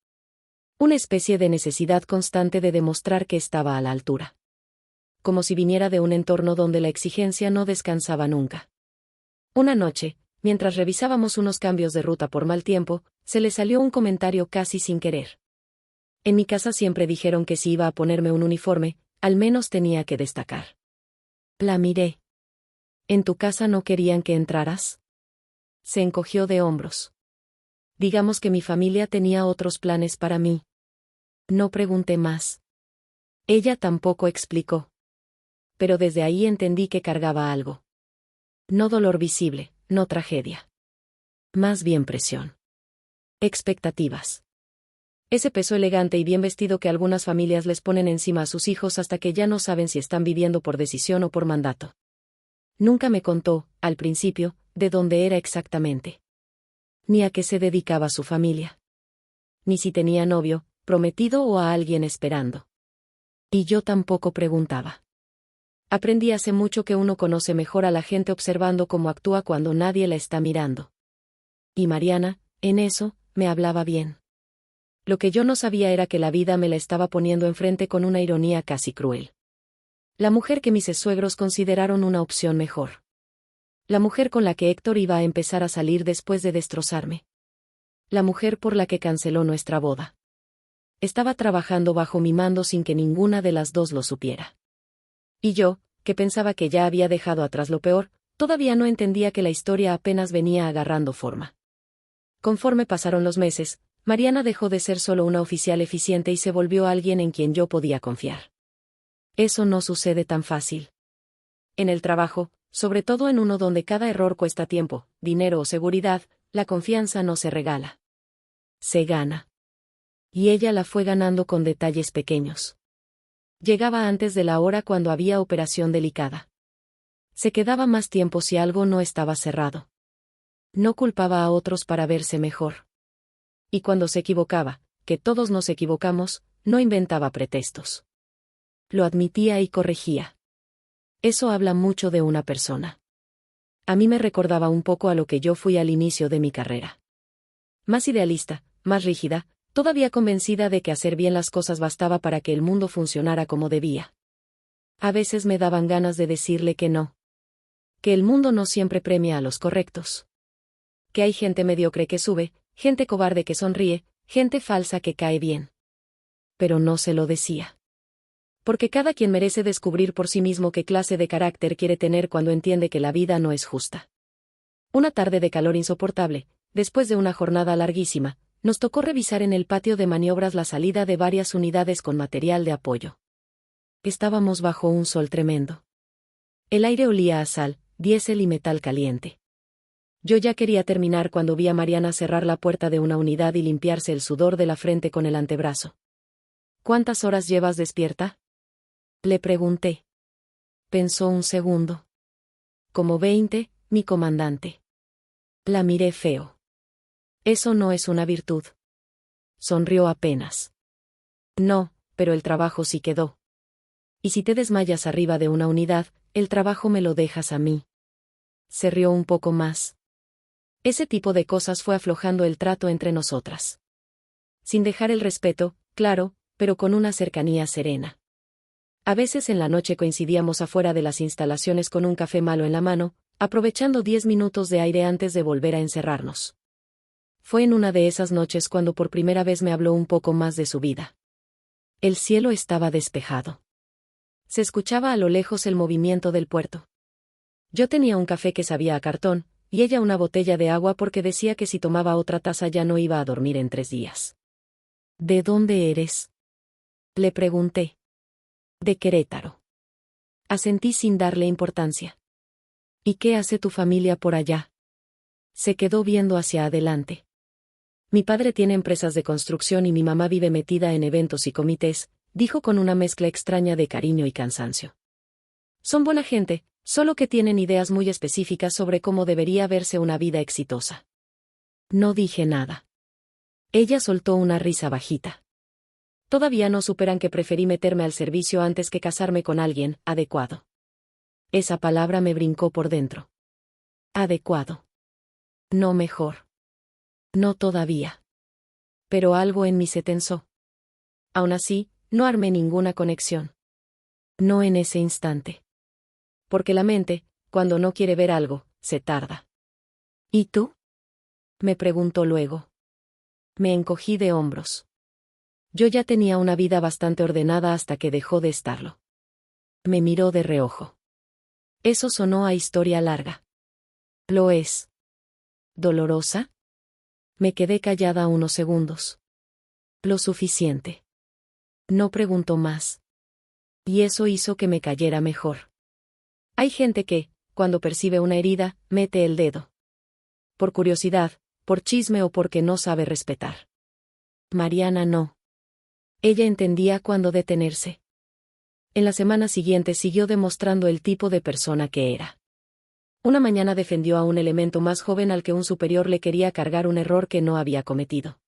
Una especie de necesidad constante de demostrar que estaba a la altura. Como si viniera de un entorno donde la exigencia no descansaba nunca. Una noche, mientras revisábamos unos cambios de ruta por mal tiempo, se le salió un comentario casi sin querer. En mi casa siempre dijeron que si iba a ponerme un uniforme, al menos tenía que destacar. La miré. ¿En tu casa no querían que entraras? Se encogió de hombros. Digamos que mi familia tenía otros planes para mí. No pregunté más. Ella tampoco explicó. Pero desde ahí entendí que cargaba algo. No dolor visible, no tragedia. Más bien presión. Expectativas. Ese peso elegante y bien vestido que algunas familias les ponen encima a sus hijos hasta que ya no saben si están viviendo por decisión o por mandato. Nunca me contó, al principio, de dónde era exactamente. Ni a qué se dedicaba su familia. Ni si tenía novio, prometido o a alguien esperando. Y yo tampoco preguntaba. Aprendí hace mucho que uno conoce mejor a la gente observando cómo actúa cuando nadie la está mirando. Y Mariana, en eso, me hablaba bien. Lo que yo no sabía era que la vida me la estaba poniendo enfrente con una ironía casi cruel. La mujer que mis suegros consideraron una opción mejor. La mujer con la que Héctor iba a empezar a salir después de destrozarme. La mujer por la que canceló nuestra boda. Estaba trabajando bajo mi mando sin que ninguna de las dos lo supiera. Y yo, que pensaba que ya había dejado atrás lo peor, todavía no entendía que la historia apenas venía agarrando forma. Conforme pasaron los meses, Mariana dejó de ser solo una oficial eficiente y se volvió alguien en quien yo podía confiar. Eso no sucede tan fácil. En el trabajo, sobre todo en uno donde cada error cuesta tiempo, dinero o seguridad, la confianza no se regala. Se gana. Y ella la fue ganando con detalles pequeños. Llegaba antes de la hora cuando había operación delicada. Se quedaba más tiempo si algo no estaba cerrado. No culpaba a otros para verse mejor. Y cuando se equivocaba, que todos nos equivocamos, no inventaba pretextos. Lo admitía y corregía. Eso habla mucho de una persona. A mí me recordaba un poco a lo que yo fui al inicio de mi carrera. Más idealista, más rígida, todavía convencida de que hacer bien las cosas bastaba para que el mundo funcionara como debía. A veces me daban ganas de decirle que no. Que el mundo no siempre premia a los correctos. Que hay gente mediocre que sube, gente cobarde que sonríe, gente falsa que cae bien. Pero no se lo decía. Porque cada quien merece descubrir por sí mismo qué clase de carácter quiere tener cuando entiende que la vida no es justa. Una tarde de calor insoportable, después de una jornada larguísima, nos tocó revisar en el patio de maniobras la salida de varias unidades con material de apoyo. Estábamos bajo un sol tremendo. El aire olía a sal, diésel y metal caliente. Yo ya quería terminar cuando vi a Mariana cerrar la puerta de una unidad y limpiarse el sudor de la frente con el antebrazo. ¿Cuántas horas llevas despierta?, le pregunté. Pensó un segundo. Como 20, mi comandante. La miré feo. Eso no es una virtud. Sonrió apenas. No, pero el trabajo sí quedó. Y si te desmayas arriba de una unidad, el trabajo me lo dejas a mí. Se rió un poco más. Ese tipo de cosas fue aflojando el trato entre nosotras. Sin dejar el respeto, claro, pero con una cercanía serena. A veces en la noche coincidíamos afuera de las instalaciones con un café malo en la mano, aprovechando 10 minutos de aire antes de volver a encerrarnos. Fue en una de esas noches cuando por primera vez me habló un poco más de su vida. El cielo estaba despejado. Se escuchaba a lo lejos el movimiento del puerto. Yo tenía un café que sabía a cartón, y ella una botella de agua porque decía que si tomaba otra taza ya no iba a dormir en 3 días. ¿De dónde eres?, le pregunté. De Querétaro. Asentí sin darle importancia. ¿Y qué hace tu familia por allá? Se quedó viendo hacia adelante. Mi padre tiene empresas de construcción y mi mamá vive metida en eventos y comités, dijo con una mezcla extraña de cariño y cansancio. Son buena gente, solo que tienen ideas muy específicas sobre cómo debería verse una vida exitosa. No dije nada. Ella soltó una risa bajita. Todavía no superan que preferí meterme al servicio antes que casarme con alguien adecuado. Esa palabra me brincó por dentro. Adecuado. No mejor. No todavía. Pero algo en mí se tensó. Aún así, no armé ninguna conexión. No en ese instante. Porque la mente, cuando no quiere ver algo, se tarda. ¿Y tú?, me preguntó luego. Me encogí de hombros. Yo ya tenía una vida bastante ordenada hasta que dejó de estarlo. Me miró de reojo. Eso sonó a historia larga. ¿Lo es? ¿Dolorosa? Me quedé callada unos segundos. Lo suficiente. No preguntó más. Y eso hizo que me cayera mejor. Hay gente que, cuando percibe una herida, mete el dedo. Por curiosidad, por chisme o porque no sabe respetar. Mariana no. Ella entendía cuándo detenerse. En la semana siguiente siguió demostrando el tipo de persona que era. Una mañana defendió a un elemento más joven al que un superior le quería cargar un error que no había cometido.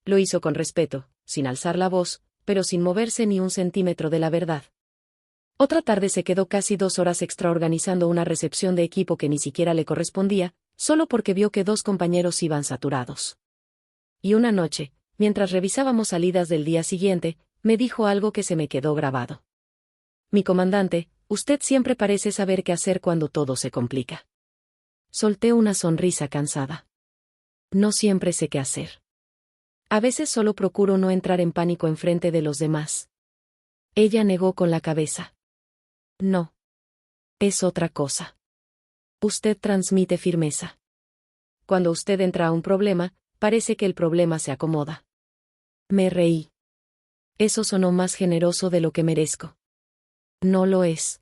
Lo hizo con respeto, sin alzar la voz, pero sin moverse ni un centímetro de la verdad. Otra tarde se quedó casi 2 horas extra organizando una recepción de equipo que ni siquiera le correspondía, solo porque vio que 2 compañeros iban saturados. Y una noche, mientras revisábamos salidas del día siguiente, me dijo algo que se me quedó grabado. Mi comandante, usted siempre parece saber qué hacer cuando todo se complica. Solté una sonrisa cansada. No siempre sé qué hacer. A veces solo procuro no entrar en pánico enfrente de los demás. Ella negó con la cabeza. No. Es otra cosa. Usted transmite firmeza. Cuando usted entra a un problema, parece que el problema se acomoda. Me reí. Eso sonó más generoso de lo que merezco. No lo es.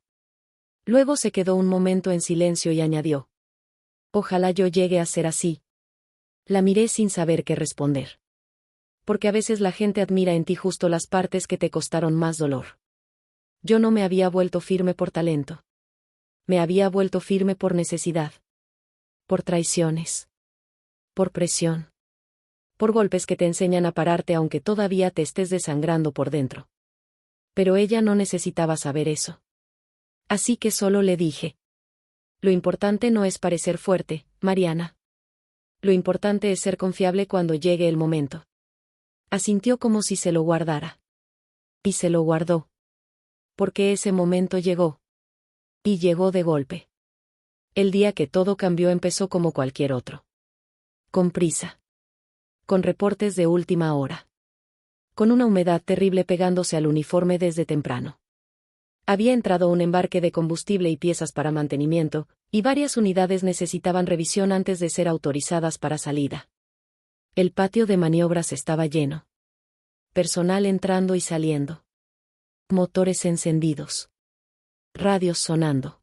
Luego se quedó un momento en silencio y añadió. Ojalá yo llegue a ser así. La miré sin saber qué responder. Porque a veces la gente admira en ti justo las partes que te costaron más dolor. Yo no me había vuelto firme por talento. Me había vuelto firme por necesidad. Por traiciones. Por presión. Por golpes que te enseñan a pararte aunque todavía te estés desangrando por dentro. Pero ella no necesitaba saber eso. Así que solo le dije. Lo importante no es parecer fuerte, Mariana. Lo importante es ser confiable cuando llegue el momento. Asintió como si se lo guardara. Y se lo guardó. Porque ese momento llegó. Y llegó de golpe. El día que todo cambió empezó como cualquier otro. Con prisa. Con reportes de última hora. Con una humedad terrible pegándose al uniforme desde temprano. Había entrado un embarque de combustible y piezas para mantenimiento, y varias unidades necesitaban revisión antes de ser autorizadas para salida. El patio de maniobras estaba lleno. Personal entrando y saliendo. Motores encendidos. Radios sonando.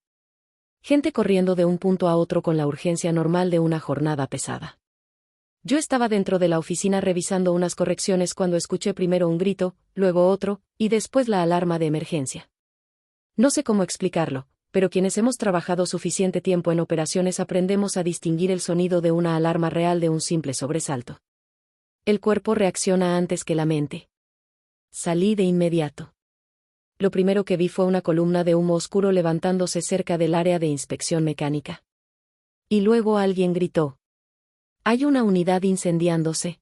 Gente corriendo de un punto a otro con la urgencia normal de una jornada pesada. Yo estaba dentro de la oficina revisando unas correcciones cuando escuché primero un grito, luego otro, y después la alarma de emergencia. No sé cómo explicarlo, pero quienes hemos trabajado suficiente tiempo en operaciones aprendemos a distinguir el sonido de una alarma real de un simple sobresalto. El cuerpo reacciona antes que la mente. Salí de inmediato. Lo primero que vi fue una columna de humo oscuro levantándose cerca del área de inspección mecánica. Y luego alguien gritó. Hay una unidad incendiándose.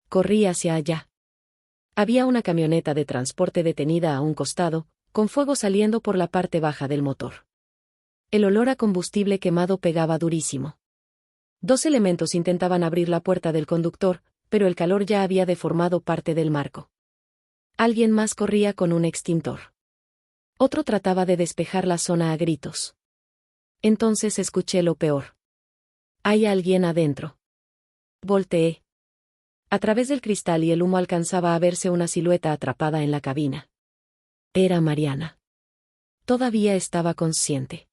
Corrí hacia allá. Había una camioneta de transporte detenida a un costado, con fuego saliendo por la parte baja del motor. El olor a combustible quemado pegaba durísimo. 2 elementos intentaban abrir la puerta del conductor, pero el calor ya había deformado parte del marco. Alguien más corría con un extintor. Otro trataba de despejar la zona a gritos. Entonces escuché lo peor. Hay alguien adentro. Volteé. A través del cristal y el humo alcanzaba a verse una silueta atrapada en la cabina. Era Mariana. Todavía estaba consciente.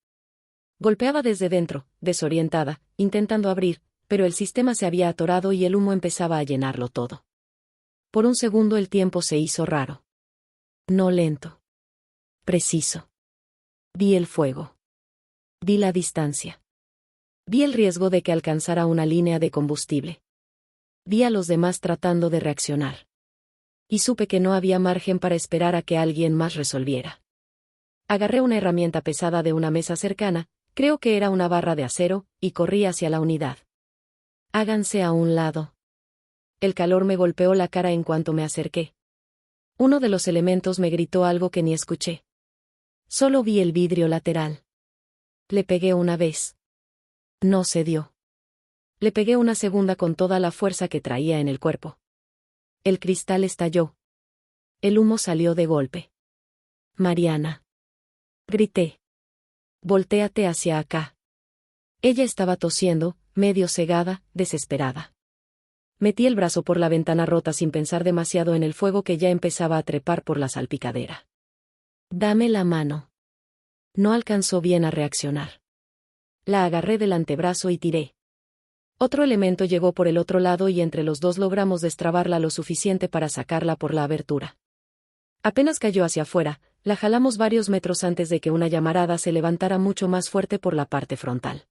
Golpeaba desde dentro, desorientada, intentando abrir, pero el sistema se había atorado y el humo empezaba a llenarlo todo. Por un segundo el tiempo se hizo raro. No lento. Preciso. Vi el fuego. Vi la distancia. Vi el riesgo de que alcanzara una línea de combustible. Vi a los demás tratando de reaccionar. Y supe que no había margen para esperar a que alguien más resolviera. Agarré una herramienta pesada de una mesa cercana, creo que era una barra de acero, y corrí hacia la unidad. Háganse a un lado. El calor me golpeó la cara en cuanto me acerqué. Uno de los elementos me gritó algo que ni escuché. Solo vi el vidrio lateral. Le pegué una vez. No cedió. Le pegué una segunda con toda la fuerza que traía en el cuerpo. El cristal estalló. El humo salió de golpe. Mariana. Grité. Voltéate hacia acá. Ella estaba tosiendo, medio cegada, desesperada. Metí el brazo por la ventana rota sin pensar demasiado en el fuego que ya empezaba a trepar por la salpicadera. Dame la mano. No alcanzó bien a reaccionar. La agarré del antebrazo y tiré. Otro elemento llegó por el otro lado y entre los dos logramos destrabarla lo suficiente para sacarla por la abertura. Apenas cayó hacia afuera, la jalamos varios metros antes de que una llamarada se levantara mucho más fuerte por la parte frontal.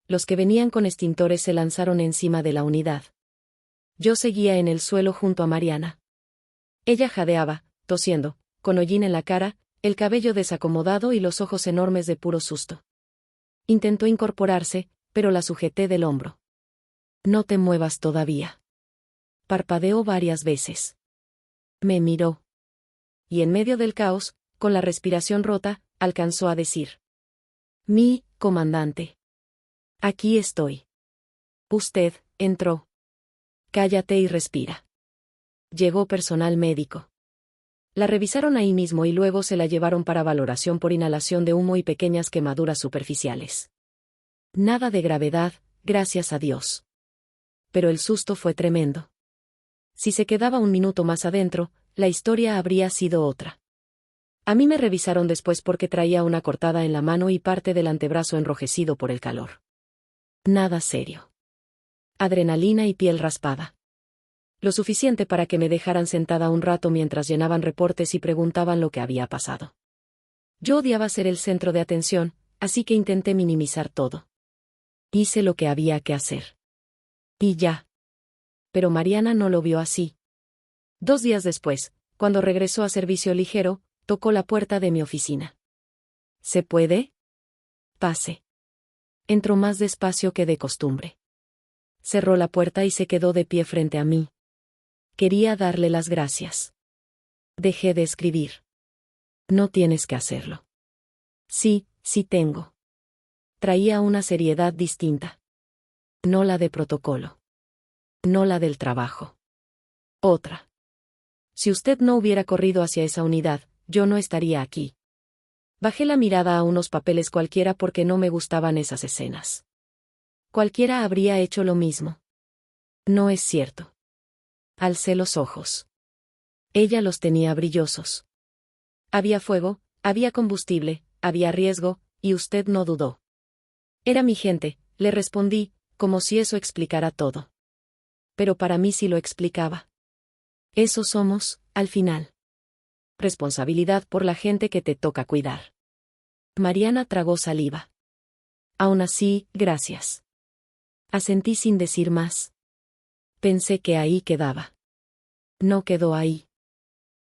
Los que venían con extintores se lanzaron encima de la unidad. Yo seguía en el suelo junto a Mariana. Ella jadeaba, tosiendo, con hollín en la cara, el cabello desacomodado y los ojos enormes de puro susto. Intentó incorporarse, pero la sujeté del hombro. No te muevas todavía. Parpadeó varias veces. Me miró. Y en medio del caos, con la respiración rota, alcanzó a decir: Mi comandante. Aquí estoy. Usted entró. Cállate y respira. Llegó personal médico. La revisaron ahí mismo y luego se la llevaron para valoración por inhalación de humo y pequeñas quemaduras superficiales. Nada de gravedad, gracias a Dios. Pero el susto fue tremendo. Si se quedaba un minuto más adentro, la historia habría sido otra. A mí me revisaron después porque traía una cortada en la mano y parte del antebrazo enrojecido por el calor. Nada serio. Adrenalina y piel raspada. Lo suficiente para que me dejaran sentada un rato mientras llenaban reportes y preguntaban lo que había pasado. Yo odiaba ser el centro de atención, así que intenté minimizar todo. Hice lo que había que hacer. Y ya. Pero Mariana no lo vio así. 2 días después, cuando regresó a servicio ligero, tocó la puerta de mi oficina. ¿Se puede? Pase. Entró más despacio que de costumbre. Cerró la puerta y se quedó de pie frente a mí. Quería darle las gracias. Dejé de escribir. No tienes que hacerlo. Sí, sí tengo. Traía una seriedad distinta. No la de protocolo. No la del trabajo. Otra. Si usted no hubiera corrido hacia esa unidad, yo no estaría aquí. Bajé la mirada a unos papeles cualquiera porque no me gustaban esas escenas. Cualquiera habría hecho lo mismo. No es cierto. Alcé los ojos. Ella los tenía brillosos. Había fuego, había combustible, había riesgo, y usted no dudó. Era mi gente, le respondí, como si eso explicara todo. Pero para mí sí lo explicaba. Eso somos, al final. Responsabilidad por la gente que te toca cuidar. Mariana tragó saliva. Aún así, gracias. Asentí sin decir más. Pensé que ahí quedaba. No quedó ahí.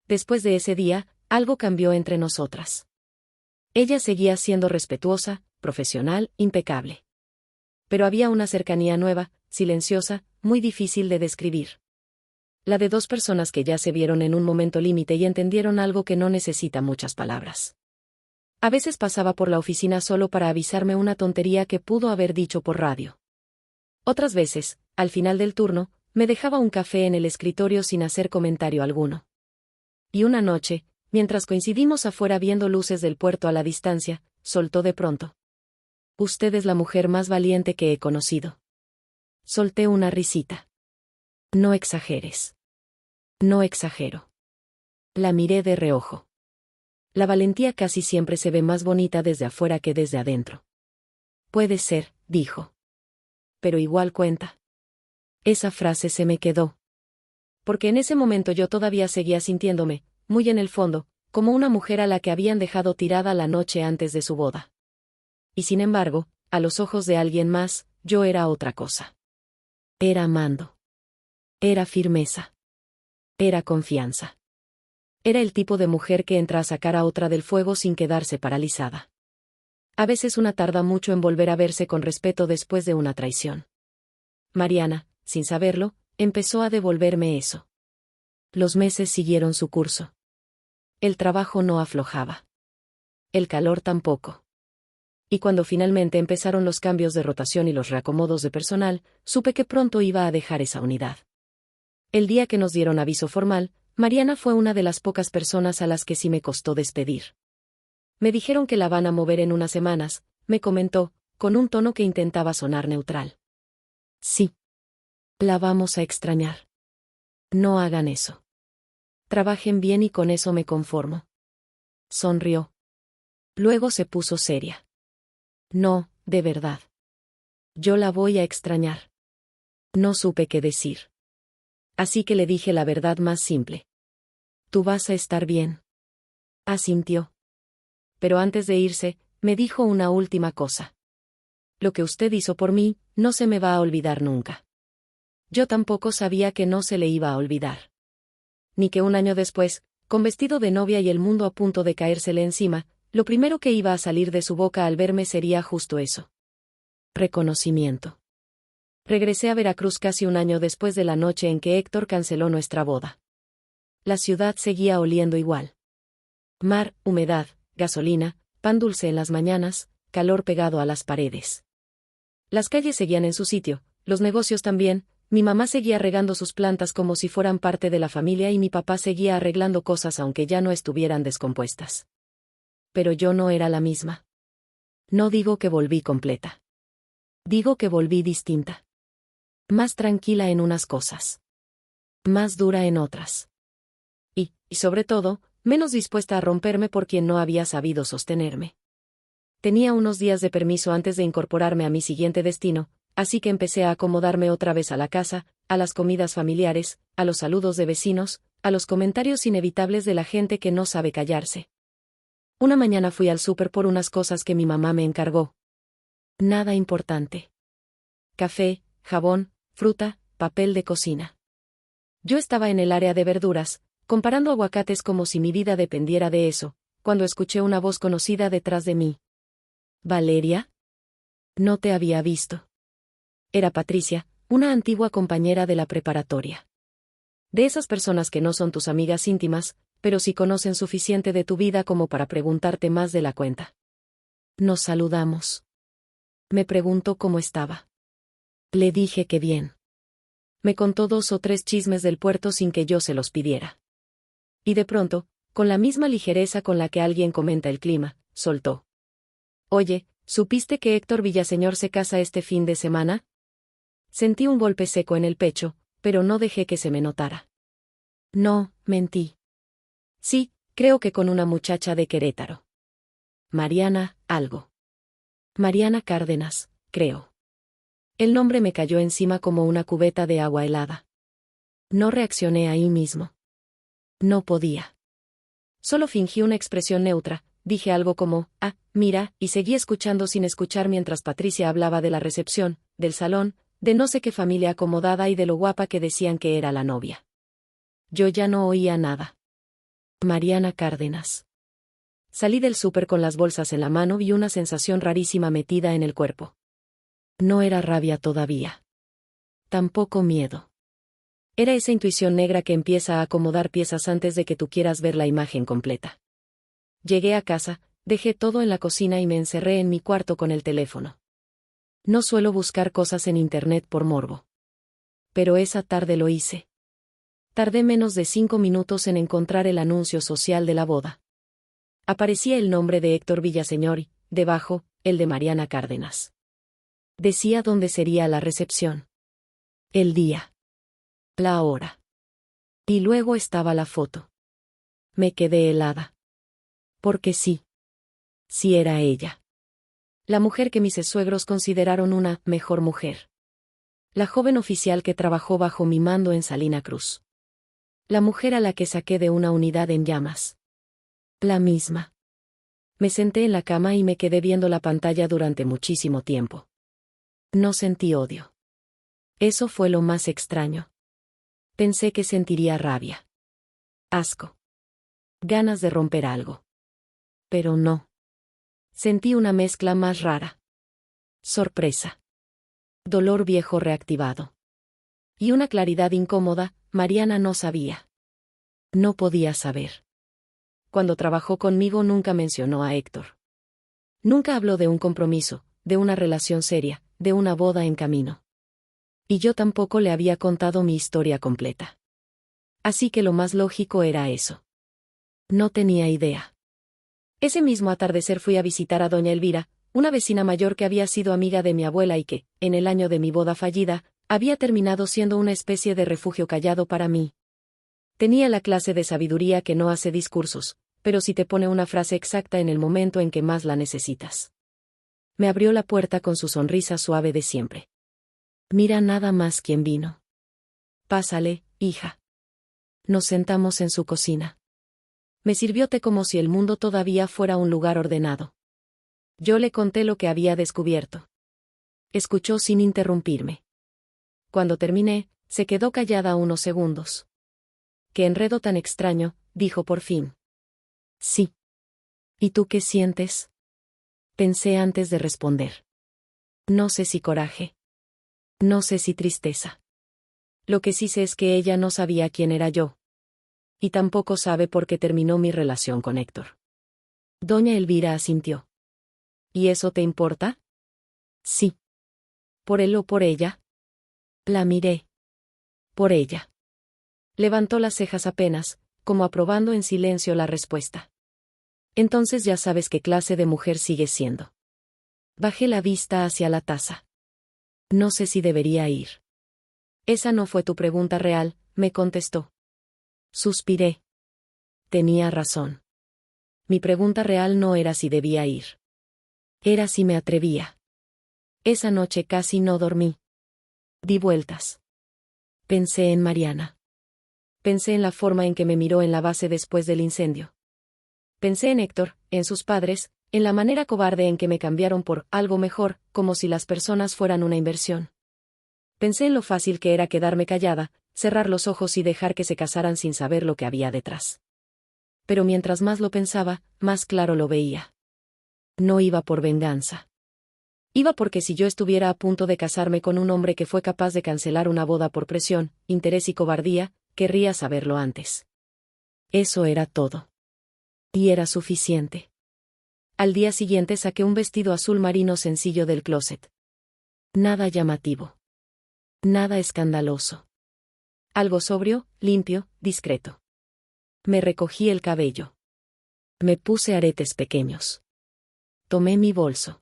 Después de ese día, algo cambió entre nosotras. Ella seguía siendo respetuosa, profesional, impecable. Pero había una cercanía nueva, silenciosa, muy difícil de describir. La de 2 personas que ya se vieron en un momento límite y entendieron algo que no necesita muchas palabras. A veces pasaba por la oficina solo para avisarme una tontería que pudo haber dicho por radio. Otras veces, al final del turno, me dejaba un café en el escritorio sin hacer comentario alguno. Y una noche, mientras coincidimos afuera viendo luces del puerto a la distancia, soltó de pronto: «Usted es la mujer más valiente que he conocido». Solté una risita. «No exageres». «No exagero». La miré de reojo. La valentía casi siempre se ve más bonita desde afuera que desde adentro. «Puede ser», dijo. «Pero igual cuenta». Esa frase se me quedó. Porque en ese momento yo todavía seguía sintiéndome, muy en el fondo, como una mujer a la que habían dejado tirada la noche antes de su boda. Y sin embargo, a los ojos de alguien más, yo era otra cosa. Era mando. Era firmeza. Era confianza. Era el tipo de mujer que entra a sacar a otra del fuego sin quedarse paralizada. A veces una tarda mucho en volver a verse con respeto después de una traición. Mariana, sin saberlo, empezó a devolverme eso. Los meses siguieron su curso. El trabajo no aflojaba. El calor tampoco. Y cuando finalmente empezaron los cambios de rotación y los reacomodos de personal, supe que pronto iba a dejar esa unidad. El día que nos dieron aviso formal, Mariana fue una de las pocas personas a las que sí me costó despedir. Me dijeron que la van a mover en unas semanas, me comentó, con un tono que intentaba sonar neutral. Sí. La vamos a extrañar. No hagan eso. Trabajen bien y con eso me conformo. Sonrió. Luego se puso seria. No, de verdad. Yo la voy a extrañar. No supe qué decir. Así que le dije la verdad más simple. Tú vas a estar bien. Asintió. Pero antes de irse, me dijo una última cosa. Lo que usted hizo por mí, no se me va a olvidar nunca. Yo tampoco sabía que no se le iba a olvidar. Ni que un año después, con vestido de novia y el mundo a punto de caérsele encima, lo primero que iba a salir de su boca al verme sería justo eso. Reconocimiento. Regresé a Veracruz casi un año después de la noche en que Héctor canceló nuestra boda. La ciudad seguía oliendo igual. Mar, humedad, gasolina, pan dulce en las mañanas, calor pegado a las paredes. Las calles seguían en su sitio, los negocios también. Mi mamá seguía regando sus plantas como si fueran parte de la familia y mi papá seguía arreglando cosas aunque ya no estuvieran descompuestas. Pero yo no era la misma. No digo que volví completa. Digo que volví distinta. Más tranquila en unas cosas. Más dura en otras. Y sobre todo, menos dispuesta a romperme por quien no había sabido sostenerme. Tenía unos días de permiso antes de incorporarme a mi siguiente destino, así que empecé a acomodarme otra vez a la casa, a las comidas familiares, a los saludos de vecinos, a los comentarios inevitables de la gente que no sabe callarse. Una mañana fui al súper por unas cosas que mi mamá me encargó. Nada importante. Café, jabón, fruta, papel de cocina. Yo estaba en el área de verduras, comparando aguacates como si mi vida dependiera de eso, cuando escuché una voz conocida detrás de mí. ¿Valeria? No te había visto. Era Patricia, una antigua compañera de la preparatoria. De esas personas que no son tus amigas íntimas, pero sí conocen suficiente de tu vida como para preguntarte más de la cuenta. Nos saludamos. Me preguntó cómo estaba. Le dije que bien. Me contó 2 o 3 chismes del puerto sin que yo se los pidiera. Y de pronto, con la misma ligereza con la que alguien comenta el clima, soltó. Oye, ¿supiste que Héctor Villaseñor se casa este fin de semana? Sentí un golpe seco en el pecho, pero no dejé que se me notara. No, mentí. Sí, creo que con una muchacha de Querétaro. Mariana, algo. Mariana Cárdenas, creo. El nombre me cayó encima como una cubeta de agua helada. No reaccioné ahí mismo. No podía. Solo fingí una expresión neutra, dije algo como, mira, y seguí escuchando sin escuchar mientras Patricia hablaba de la recepción, del salón, de no sé qué familia acomodada y de lo guapa que decían que era la novia. Yo ya no oía nada. Mariana Cárdenas. Salí del súper con las bolsas en la mano y una sensación rarísima metida en el cuerpo. No era rabia todavía. Tampoco miedo. Era esa intuición negra que empieza a acomodar piezas antes de que tú quieras ver la imagen completa. Llegué a casa, Dejé todo en la cocina y me encerré en mi cuarto con el teléfono. No suelo buscar cosas en internet por morbo. Pero esa tarde lo hice. Tardé menos de 5 minutos en encontrar el anuncio social de la boda. Aparecía el nombre de Héctor Villaseñor y, debajo, el de Mariana Cárdenas. Decía dónde sería la recepción. El día. La hora. Y luego estaba la foto. Me quedé helada. Porque sí. Sí era ella. La mujer que mis suegros consideraron una mejor mujer. La joven oficial que trabajó bajo mi mando en Salina Cruz. La mujer a la que saqué de una unidad en llamas. La misma. Me senté en la cama y me quedé viendo la pantalla durante muchísimo tiempo. No sentí odio. Eso fue lo más extraño. Pensé que sentiría rabia. Asco. Ganas de romper algo. Pero no. Sentí una mezcla más rara. Sorpresa. Dolor viejo reactivado. Y una claridad incómoda. Mariana no sabía. No podía saber. Cuando trabajó conmigo nunca mencionó a Héctor. Nunca habló de un compromiso, de una relación seria, de una boda en camino. Y yo tampoco le había contado mi historia completa. Así que lo más lógico era eso. No tenía idea. Ese mismo atardecer fui a visitar a doña Elvira, una vecina mayor que había sido amiga de mi abuela y que, en el año de mi boda fallida, había terminado siendo una especie de refugio callado para mí. Tenía la clase de sabiduría que no hace discursos, pero sí te pone una frase exacta en el momento en que más la necesitas. Me abrió la puerta con su sonrisa suave de siempre. Mira nada más quién vino. Pásale, hija. Nos sentamos en su cocina. Me sirvió té como si el mundo todavía fuera un lugar ordenado. Yo le conté lo que había descubierto. Escuchó sin interrumpirme. Cuando terminé, se quedó callada unos segundos. «Qué enredo tan extraño», dijo por fin. «Sí. ¿Y tú qué sientes?», pensé antes de responder. No sé si coraje. No sé si tristeza. Lo que sí sé es que ella no sabía quién era yo. Y tampoco sabe por qué terminó mi relación con Héctor. Doña Elvira asintió. ¿Y eso te importa? Sí. ¿Por él o por ella? La miré. Por ella. Levantó las cejas apenas, como aprobando en silencio la respuesta. Entonces ya sabes qué clase de mujer sigues siendo. Bajé la vista hacia la taza. No sé si debería ir. Esa no fue tu pregunta real, me contestó. Suspiré. Tenía razón. Mi pregunta real no era si debía ir. Era si me atrevía. Esa noche casi no dormí. Di vueltas. Pensé en Mariana. Pensé en la forma en que me miró en la base después del incendio. Pensé en Héctor, en sus padres, en la manera cobarde en que me cambiaron por algo mejor, como si las personas fueran una inversión. Pensé en lo fácil que era quedarme callada, cerrar los ojos y dejar que se casaran sin saber lo que había detrás. Pero mientras más lo pensaba, más claro lo veía. No iba por venganza. Iba porque si yo estuviera a punto de casarme con un hombre que fue capaz de cancelar una boda por presión, interés y cobardía, querría saberlo antes. Eso era todo. Y era suficiente. Al día siguiente saqué un vestido azul marino sencillo del closet. Nada llamativo. Nada escandaloso. Algo sobrio, limpio, discreto. Me recogí el cabello. Me puse aretes pequeños. Tomé mi bolso.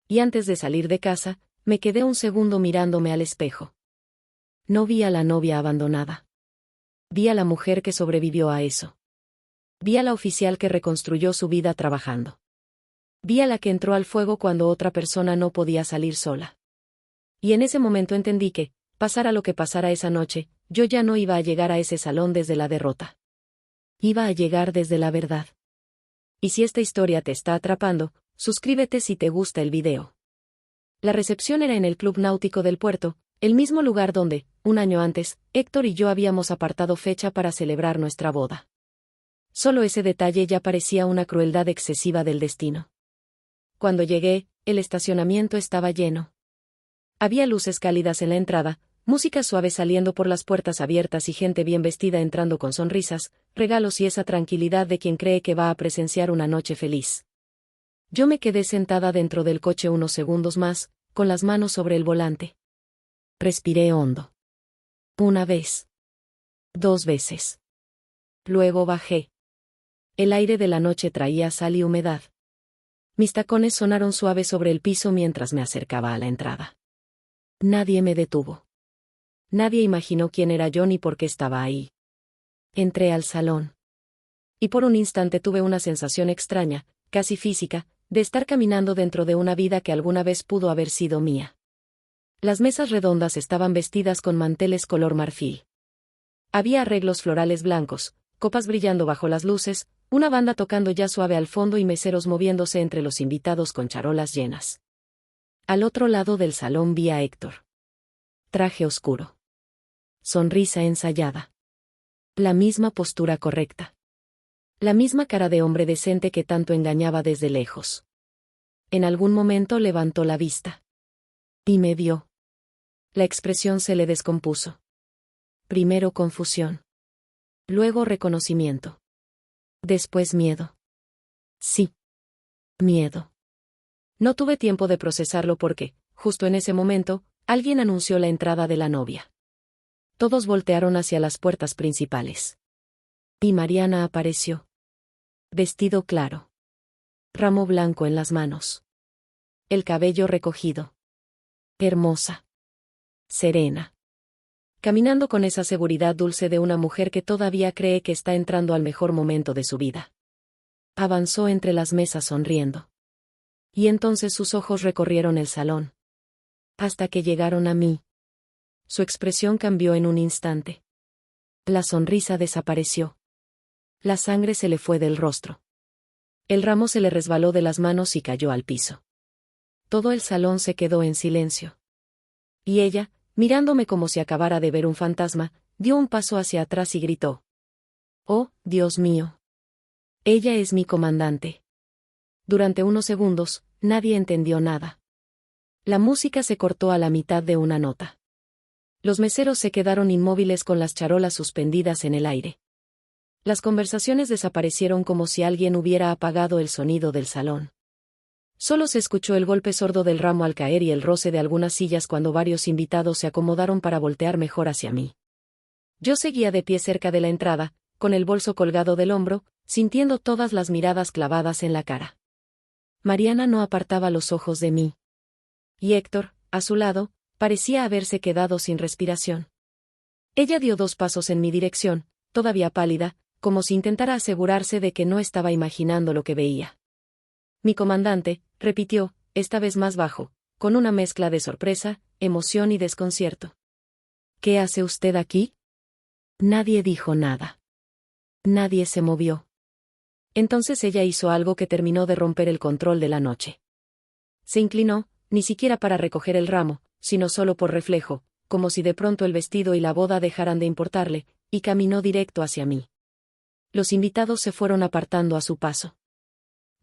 Y antes de salir de casa, me quedé un segundo mirándome al espejo. No vi a la novia abandonada. Vi a la mujer que sobrevivió a eso. Vi a la oficial que reconstruyó su vida trabajando. Vi a la que entró al fuego cuando otra persona no podía salir sola. Y en ese momento entendí que, pasara lo que pasara esa noche, yo ya no iba a llegar a ese salón desde la derrota. Iba a llegar desde la verdad. Y si esta historia te está atrapando, suscríbete si te gusta el video. La recepción era en el Club Náutico del Puerto, el mismo lugar donde, un año antes, Héctor y yo habíamos apartado fecha para celebrar nuestra boda. Solo ese detalle ya parecía una crueldad excesiva del destino. Cuando llegué, el estacionamiento estaba lleno. Había luces cálidas en la entrada, música suave saliendo por las puertas abiertas y gente bien vestida entrando con sonrisas, regalos y esa tranquilidad de quien cree que va a presenciar una noche feliz. Yo me quedé sentada dentro del coche unos segundos más, con las manos sobre el volante. Respiré hondo. Una vez. 2 veces. Luego bajé. El aire de la noche traía sal y humedad. Mis tacones sonaron suaves sobre el piso mientras me acercaba a la entrada. Nadie me detuvo. Nadie imaginó quién era yo ni por qué estaba ahí. Entré al salón. Y por un instante tuve una sensación extraña, casi física, de estar caminando dentro de una vida que alguna vez pudo haber sido mía. Las mesas redondas estaban vestidas con manteles color marfil. Había arreglos florales blancos, copas brillando bajo las luces, una banda tocando jazz suave al fondo y meseros moviéndose entre los invitados con charolas llenas. Al otro lado del salón vi a Héctor. Traje oscuro. Sonrisa ensayada. La misma postura correcta. La misma cara de hombre decente que tanto engañaba desde lejos. En algún momento levantó la vista. Y me vio. La expresión se le descompuso. Primero confusión. Luego reconocimiento. Después miedo. Sí. Miedo. No tuve tiempo de procesarlo porque, justo en ese momento, alguien anunció la entrada de la novia. Todos voltearon hacia las puertas principales. Y Mariana apareció. Vestido claro. Ramo blanco en las manos. El cabello recogido. Hermosa. Serena. Caminando con esa seguridad dulce de una mujer que todavía cree que está entrando al mejor momento de su vida. Avanzó entre las mesas sonriendo. Y entonces sus ojos recorrieron el salón. Hasta que llegaron a mí. Su expresión cambió en un instante. La sonrisa desapareció. La sangre se le fue del rostro. El ramo se le resbaló de las manos y cayó al piso. Todo el salón se quedó en silencio. Y ella, mirándome como si acabara de ver un fantasma, dio un paso hacia atrás y gritó. «Oh, Dios mío. Ella es mi comandante». Durante unos segundos, nadie entendió nada. La música se cortó a la mitad de una nota. Los meseros se quedaron inmóviles con las charolas suspendidas en el aire. Las conversaciones desaparecieron como si alguien hubiera apagado el sonido del salón. Solo se escuchó el golpe sordo del ramo al caer y el roce de algunas sillas cuando varios invitados se acomodaron para voltear mejor hacia mí. Yo seguía de pie cerca de la entrada, con el bolso colgado del hombro, sintiendo todas las miradas clavadas en la cara. Mariana no apartaba los ojos de mí. Y Héctor, a su lado, parecía haberse quedado sin respiración. Ella dio 2 pasos en mi dirección, todavía pálida, como si intentara asegurarse de que no estaba imaginando lo que veía. Mi comandante, repitió, esta vez más bajo, con una mezcla de sorpresa, emoción y desconcierto. ¿Qué hace usted aquí? Nadie dijo nada. Nadie se movió. Entonces ella hizo algo que terminó de romper el control de la noche. Se inclinó, ni siquiera para recoger el ramo, sino solo por reflejo, como si de pronto el vestido y la boda dejaran de importarle, y caminó directo hacia mí. Los invitados se fueron apartando a su paso.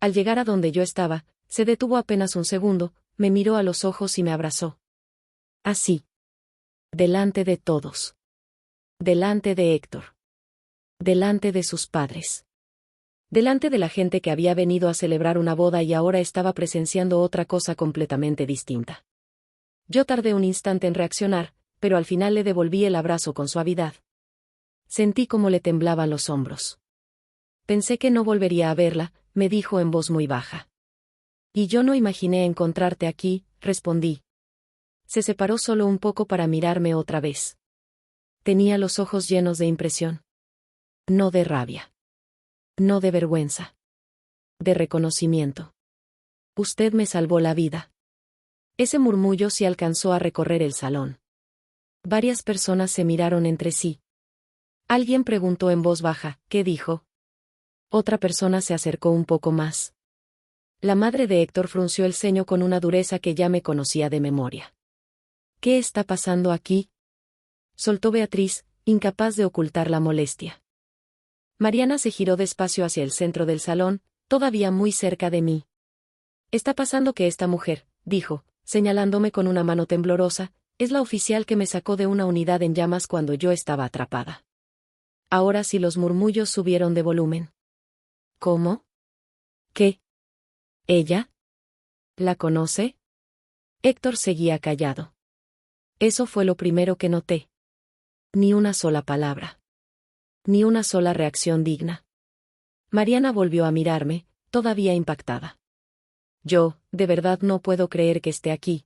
Al llegar a donde yo estaba, se detuvo apenas un segundo, me miró a los ojos y me abrazó. Así. Delante de todos. Delante de Héctor. Delante de sus padres. Delante de la gente que había venido a celebrar una boda y ahora estaba presenciando otra cosa completamente distinta. Yo tardé un instante en reaccionar, pero al final le devolví el abrazo con suavidad. Sentí cómo le temblaban los hombros. Pensé que no volvería a verla, me dijo en voz muy baja. Y yo no imaginé encontrarte aquí, respondí. Se separó solo un poco para mirarme otra vez. Tenía los ojos llenos de impresión. No de rabia. No de vergüenza. De reconocimiento. Usted me salvó la vida. Ese murmullo sí alcanzó a recorrer el salón. Varias personas se miraron entre sí. Alguien preguntó en voz baja, ¿qué dijo? Otra persona se acercó un poco más. La madre de Héctor frunció el ceño con una dureza que ya me conocía de memoria. ¿Qué está pasando aquí? Soltó Beatriz, incapaz de ocultar la molestia. Mariana se giró despacio hacia el centro del salón, todavía muy cerca de mí. Está pasando que esta mujer, dijo, señalándome con una mano temblorosa, es la oficial que me sacó de una unidad en llamas cuando yo estaba atrapada. Ahora sí los murmullos subieron de volumen. ¿Cómo? ¿Qué? ¿Ella? ¿La conoce? Héctor seguía callado. Eso fue lo primero que noté. Ni una sola palabra. Ni una sola reacción digna. Mariana volvió a mirarme, todavía impactada. Yo, de verdad no puedo creer que esté aquí.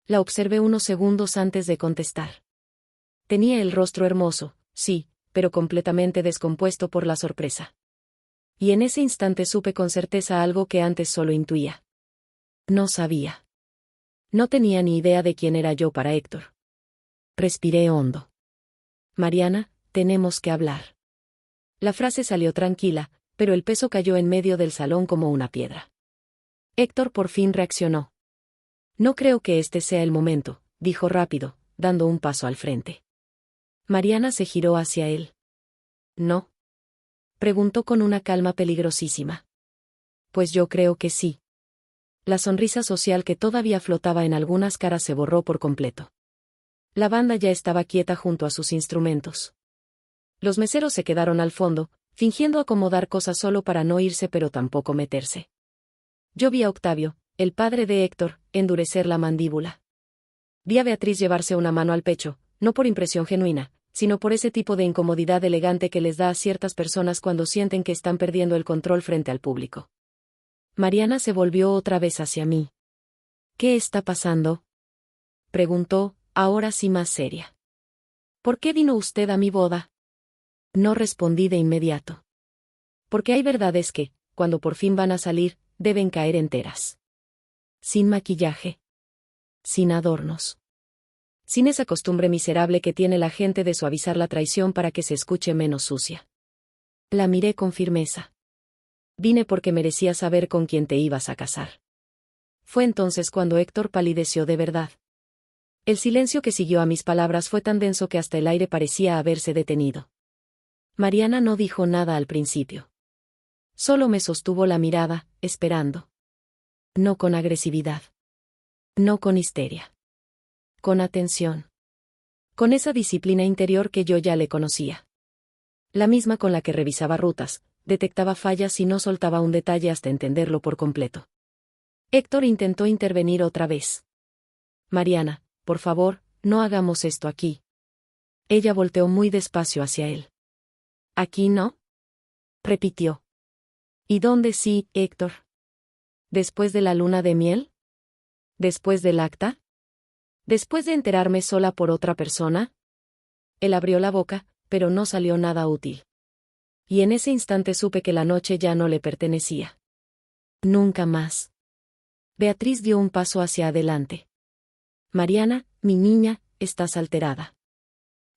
La observé unos segundos antes de contestar. Tenía el rostro hermoso, sí, pero completamente descompuesto por la sorpresa. Y en ese instante supe con certeza algo que antes solo intuía. No sabía. No tenía ni idea de quién era yo para Héctor. Respiré hondo. Mariana, tenemos que hablar. La frase salió tranquila, pero el peso cayó en medio del salón como una piedra. Héctor por fin reaccionó. No creo que este sea el momento, dijo rápido, dando un paso al frente. Mariana se giró hacia él. ¿No? Preguntó con una calma peligrosísima. Pues yo creo que sí. La sonrisa social que todavía flotaba en algunas caras se borró por completo. La banda ya estaba quieta junto a sus instrumentos. Los meseros se quedaron al fondo, fingiendo acomodar cosas solo para no irse pero tampoco meterse. Yo vi a Octavio, el padre de Héctor, endurecer la mandíbula. Vi a Beatriz llevarse una mano al pecho, no por impresión genuina, sino por ese tipo de incomodidad elegante que les da a ciertas personas cuando sienten que están perdiendo el control frente al público. Mariana se volvió otra vez hacia mí. ¿Qué está pasando?, preguntó, ahora sí más seria. ¿Por qué vino usted a mi boda? No respondí de inmediato. Porque hay verdades que, cuando por fin van a salir, deben caer enteras. Sin maquillaje. Sin adornos. Sin esa costumbre miserable que tiene la gente de suavizar la traición para que se escuche menos sucia. La miré con firmeza. Vine porque merecía saber con quién te ibas a casar. Fue entonces cuando Héctor palideció de verdad. El silencio que siguió a mis palabras fue tan denso que hasta el aire parecía haberse detenido. Mariana no dijo nada al principio. Solo me sostuvo la mirada, esperando. No con agresividad. No con histeria. Con atención. Con esa disciplina interior que yo ya le conocía. La misma con la que revisaba rutas, detectaba fallas y no soltaba un detalle hasta entenderlo por completo. Héctor intentó intervenir otra vez. Mariana, por favor, no hagamos esto aquí. Ella volteó muy despacio hacia él. ¿Aquí no?, repitió. ¿Y dónde sí, Héctor? ¿Después de la luna de miel? ¿Después del acta? ¿Después de enterarme sola por otra persona? Él abrió la boca, pero no salió nada útil. Y en ese instante supe que la noche ya no le pertenecía. Nunca más. Beatriz dio un paso hacia adelante. Mariana, mi niña, estás alterada.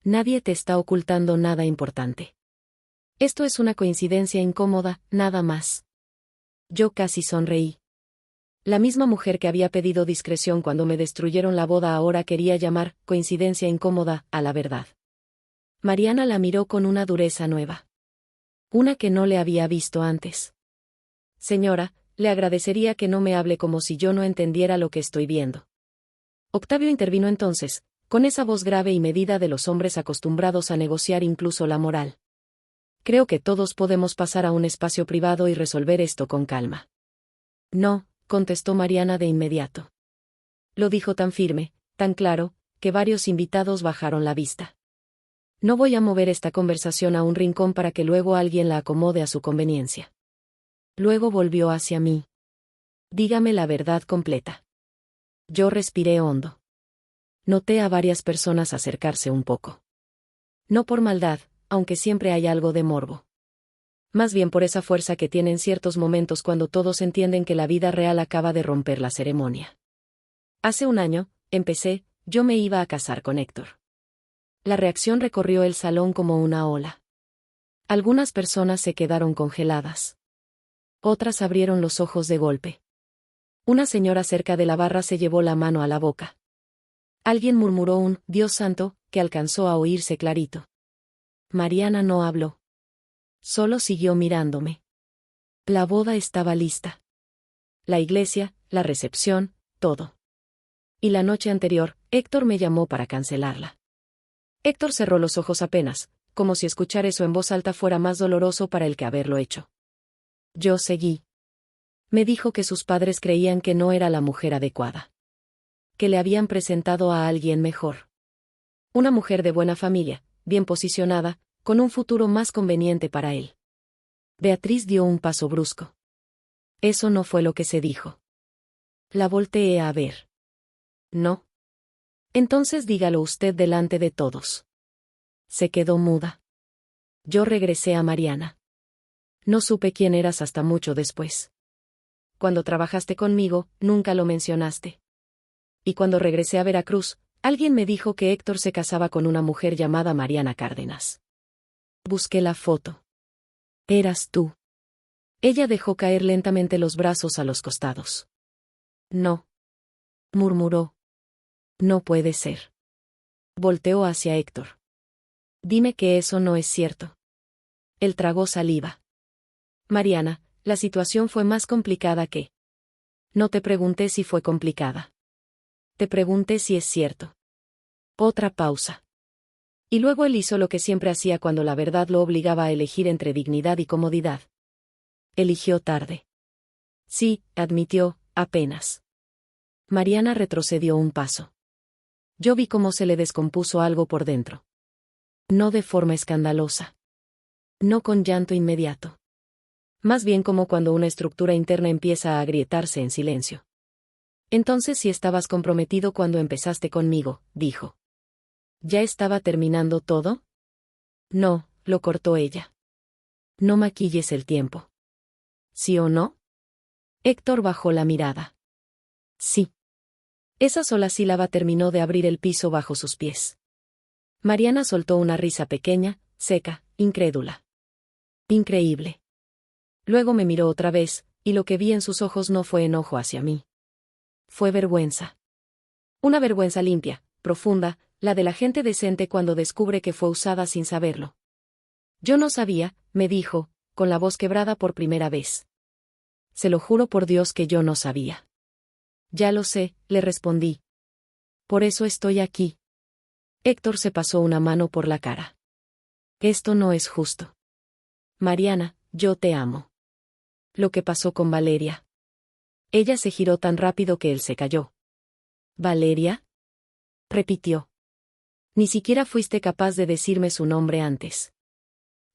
Nadie te está ocultando nada importante. Esto es una coincidencia incómoda, nada más. Yo casi sonreí. La misma mujer que había pedido discreción cuando me destruyeron la boda ahora quería llamar coincidencia incómoda a la verdad. Mariana la miró con una dureza nueva. Una que no le había visto antes. Señora, le agradecería que no me hable como si yo no entendiera lo que estoy viendo. Octavio intervino entonces, con esa voz grave y medida de los hombres acostumbrados a negociar incluso la moral. Creo que todos podemos pasar a un espacio privado y resolver esto con calma. No, contestó Mariana de inmediato. Lo dijo tan firme, tan claro, que varios invitados bajaron la vista. No voy a mover esta conversación a un rincón para que luego alguien la acomode a su conveniencia. Luego volvió hacia mí. Dígame la verdad completa. Yo respiré hondo. Noté a varias personas acercarse un poco. No por maldad, aunque siempre hay algo de morbo. Más bien por esa fuerza que tienen ciertos momentos cuando todos entienden que la vida real acaba de romper la ceremonia. Hace un año, yo me iba a casar con Héctor. La reacción recorrió el salón como una ola. Algunas personas se quedaron congeladas. Otras abrieron los ojos de golpe. Una señora cerca de la barra se llevó la mano a la boca. Alguien murmuró un «Dios santo», que alcanzó a oírse clarito. Mariana no habló. Solo siguió mirándome. La boda estaba lista. La iglesia, la recepción, todo. Y la noche anterior, Héctor me llamó para cancelarla. Héctor cerró los ojos apenas, como si escuchar eso en voz alta fuera más doloroso para él que haberlo hecho. Yo seguí. Me dijo que sus padres creían que no era la mujer adecuada. Que le habían presentado a alguien mejor. Una mujer de buena familia, bien posicionada, con un futuro más conveniente para él. Beatriz dio un paso brusco. Eso no fue lo que se dijo. La volteé a ver. ¿No? Entonces dígalo usted delante de todos. Se quedó muda. Yo regresé a Mariana. No supe quién eras hasta mucho después. Cuando trabajaste conmigo, nunca lo mencionaste. Y cuando regresé a Veracruz, alguien me dijo que Héctor se casaba con una mujer llamada Mariana Cárdenas. Busqué la foto. Eras tú. Ella dejó caer lentamente los brazos a los costados. No. Murmuró. No puede ser. Volteó hacia Héctor. Dime que eso no es cierto. Él tragó saliva. Mariana, la situación fue más complicada que... No te pregunté si fue complicada. Te pregunté si es cierto. Otra pausa. Y luego él hizo lo que siempre hacía cuando la verdad lo obligaba a elegir entre dignidad y comodidad. Eligió tarde. Sí, admitió, apenas. Mariana retrocedió un paso. Yo vi cómo se le descompuso algo por dentro. No de forma escandalosa. No con llanto inmediato. Más bien como cuando una estructura interna empieza a agrietarse en silencio. Entonces sí estabas comprometido cuando empezaste conmigo, dijo. ¿Ya estaba terminando todo? No, lo cortó ella. No maquilles el tiempo. ¿Sí o no? Héctor bajó la mirada. Sí. Esa sola sílaba terminó de abrir el piso bajo sus pies. Mariana soltó una risa pequeña, seca, incrédula. Increíble. Luego me miró otra vez, y lo que vi en sus ojos no fue enojo hacia mí. Fue vergüenza. Una vergüenza limpia, profunda, la de la gente decente cuando descubre que fue usada sin saberlo. Yo no sabía, me dijo, con la voz quebrada por primera vez. Se lo juro por Dios que yo no sabía. Ya lo sé, le respondí. Por eso estoy aquí. Héctor se pasó una mano por la cara. Esto no es justo. Mariana, yo te amo. Lo que pasó con Valeria. Ella se giró tan rápido que él se cayó. ¿Valeria? Repitió. Ni siquiera fuiste capaz de decirme su nombre antes.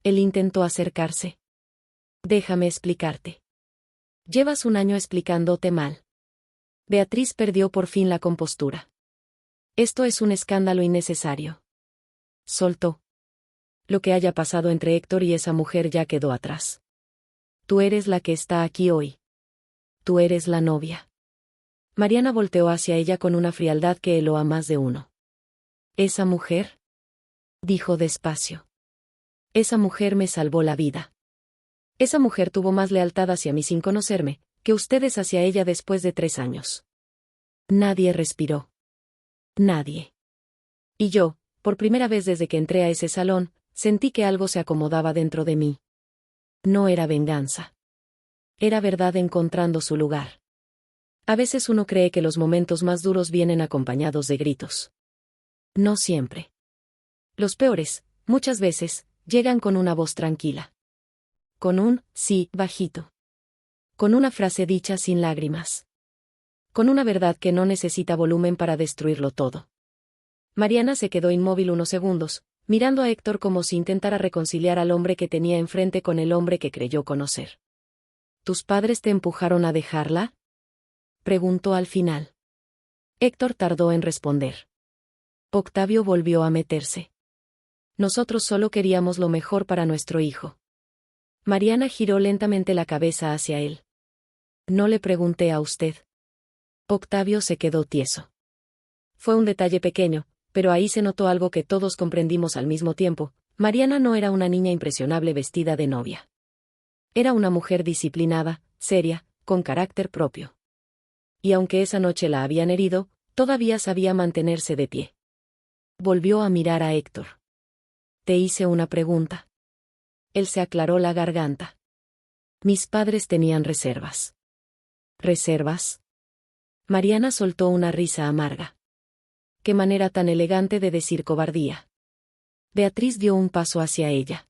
Él intentó acercarse. Déjame explicarte. Llevas un año explicándote mal. Beatriz perdió por fin la compostura. Esto es un escándalo innecesario. Soltó. Lo que haya pasado entre Héctor y esa mujer ya quedó atrás. Tú eres la que está aquí hoy. Tú eres la novia. Mariana volteó hacia ella con una frialdad que heló a más de uno. ¿Esa mujer? Dijo despacio. Esa mujer me salvó la vida. Esa mujer tuvo más lealtad hacia mí sin conocerme, que ustedes hacia ella después de 3 años. Nadie respiró. Nadie. Y yo, por primera vez desde que entré a ese salón, sentí que algo se acomodaba dentro de mí. No era venganza. Era verdad encontrando su lugar. A veces uno cree que los momentos más duros vienen acompañados de gritos. No siempre. Los peores, muchas veces, llegan con una voz tranquila. Con un sí bajito. Con una frase dicha sin lágrimas. Con una verdad que no necesita volumen para destruirlo todo. Mariana se quedó inmóvil unos segundos, mirando a Héctor como si intentara reconciliar al hombre que tenía enfrente con el hombre que creyó conocer. ¿Tus padres te empujaron a dejarla? Preguntó al final. Héctor tardó en responder. Octavio volvió a meterse. Nosotros solo queríamos lo mejor para nuestro hijo. Mariana giró lentamente la cabeza hacia él. No le pregunté a usted. Octavio se quedó tieso. Fue un detalle pequeño, pero ahí se notó algo que todos comprendimos al mismo tiempo. Mariana no era una niña impresionable vestida de novia. Era una mujer disciplinada, seria, con carácter propio. Y aunque esa noche la habían herido, todavía sabía mantenerse de pie. Volvió a mirar a Héctor. Te hice una pregunta. Él se aclaró la garganta. Mis padres tenían reservas. ¿Reservas? Mariana soltó una risa amarga. Qué manera tan elegante de decir cobardía. Beatriz dio un paso hacia ella.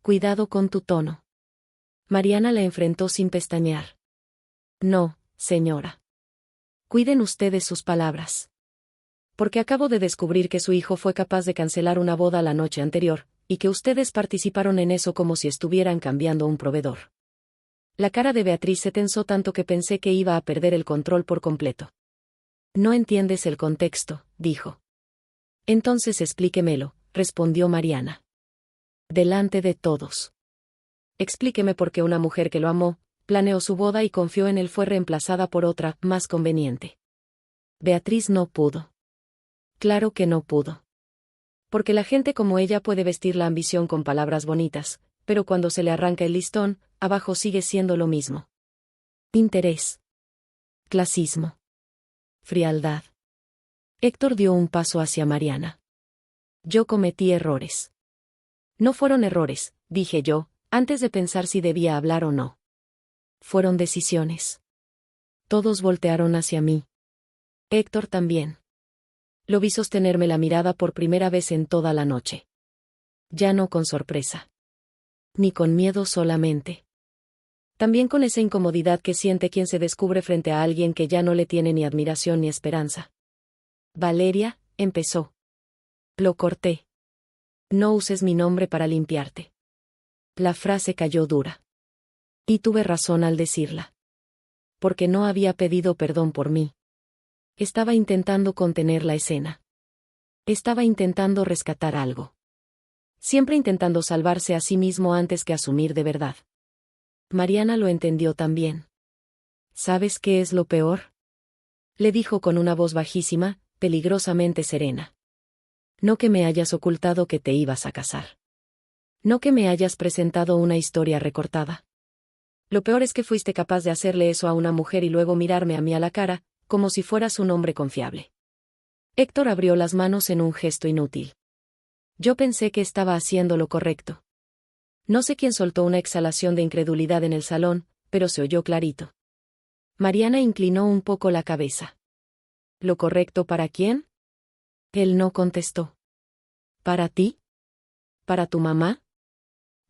Cuidado con tu tono. Mariana la enfrentó sin pestañear. No, señora. Cuiden ustedes sus palabras. Porque acabo de descubrir que su hijo fue capaz de cancelar una boda la noche anterior, y que ustedes participaron en eso como si estuvieran cambiando un proveedor. La cara de Beatriz se tensó tanto que pensé que iba a perder el control por completo. No entiendes el contexto, dijo. Entonces explíquemelo, respondió Mariana. Delante de todos. Explíqueme por qué una mujer que lo amó, planeó su boda y confió en él fue reemplazada por otra, más conveniente. Beatriz no pudo. Claro que no pudo. Porque la gente como ella puede vestir la ambición con palabras bonitas, pero cuando se le arranca el listón, abajo sigue siendo lo mismo. Interés. Clasismo. Frialdad. Héctor dio un paso hacia Mariana. Yo cometí errores. No fueron errores, dije yo, antes de pensar si debía hablar o no. Fueron decisiones. Todos voltearon hacia mí. Héctor también. Lo vi sostenerme la mirada por primera vez en toda la noche. Ya no con sorpresa. Ni con miedo solamente. También con esa incomodidad que siente quien se descubre frente a alguien que ya no le tiene ni admiración ni esperanza. Valeria, empezó. Lo corté. No uses mi nombre para limpiarte. La frase cayó dura. Y tuve razón al decirla. Porque no había pedido perdón por mí. Estaba intentando contener la escena. Estaba intentando rescatar algo. Siempre intentando salvarse a sí mismo antes que asumir de verdad. Mariana lo entendió también. ¿Sabes qué es lo peor? Le dijo con una voz bajísima, peligrosamente serena. No que me hayas ocultado que te ibas a casar. No que me hayas presentado una historia recortada. Lo peor es que fuiste capaz de hacerle eso a una mujer y luego mirarme a mí a la cara, como si fueras un hombre confiable. Héctor abrió las manos en un gesto inútil. Yo pensé que estaba haciendo lo correcto. No sé quién soltó una exhalación de incredulidad en el salón, pero se oyó clarito. Mariana inclinó un poco la cabeza. ¿Lo correcto para quién? Él no contestó. ¿Para ti? ¿Para tu mamá?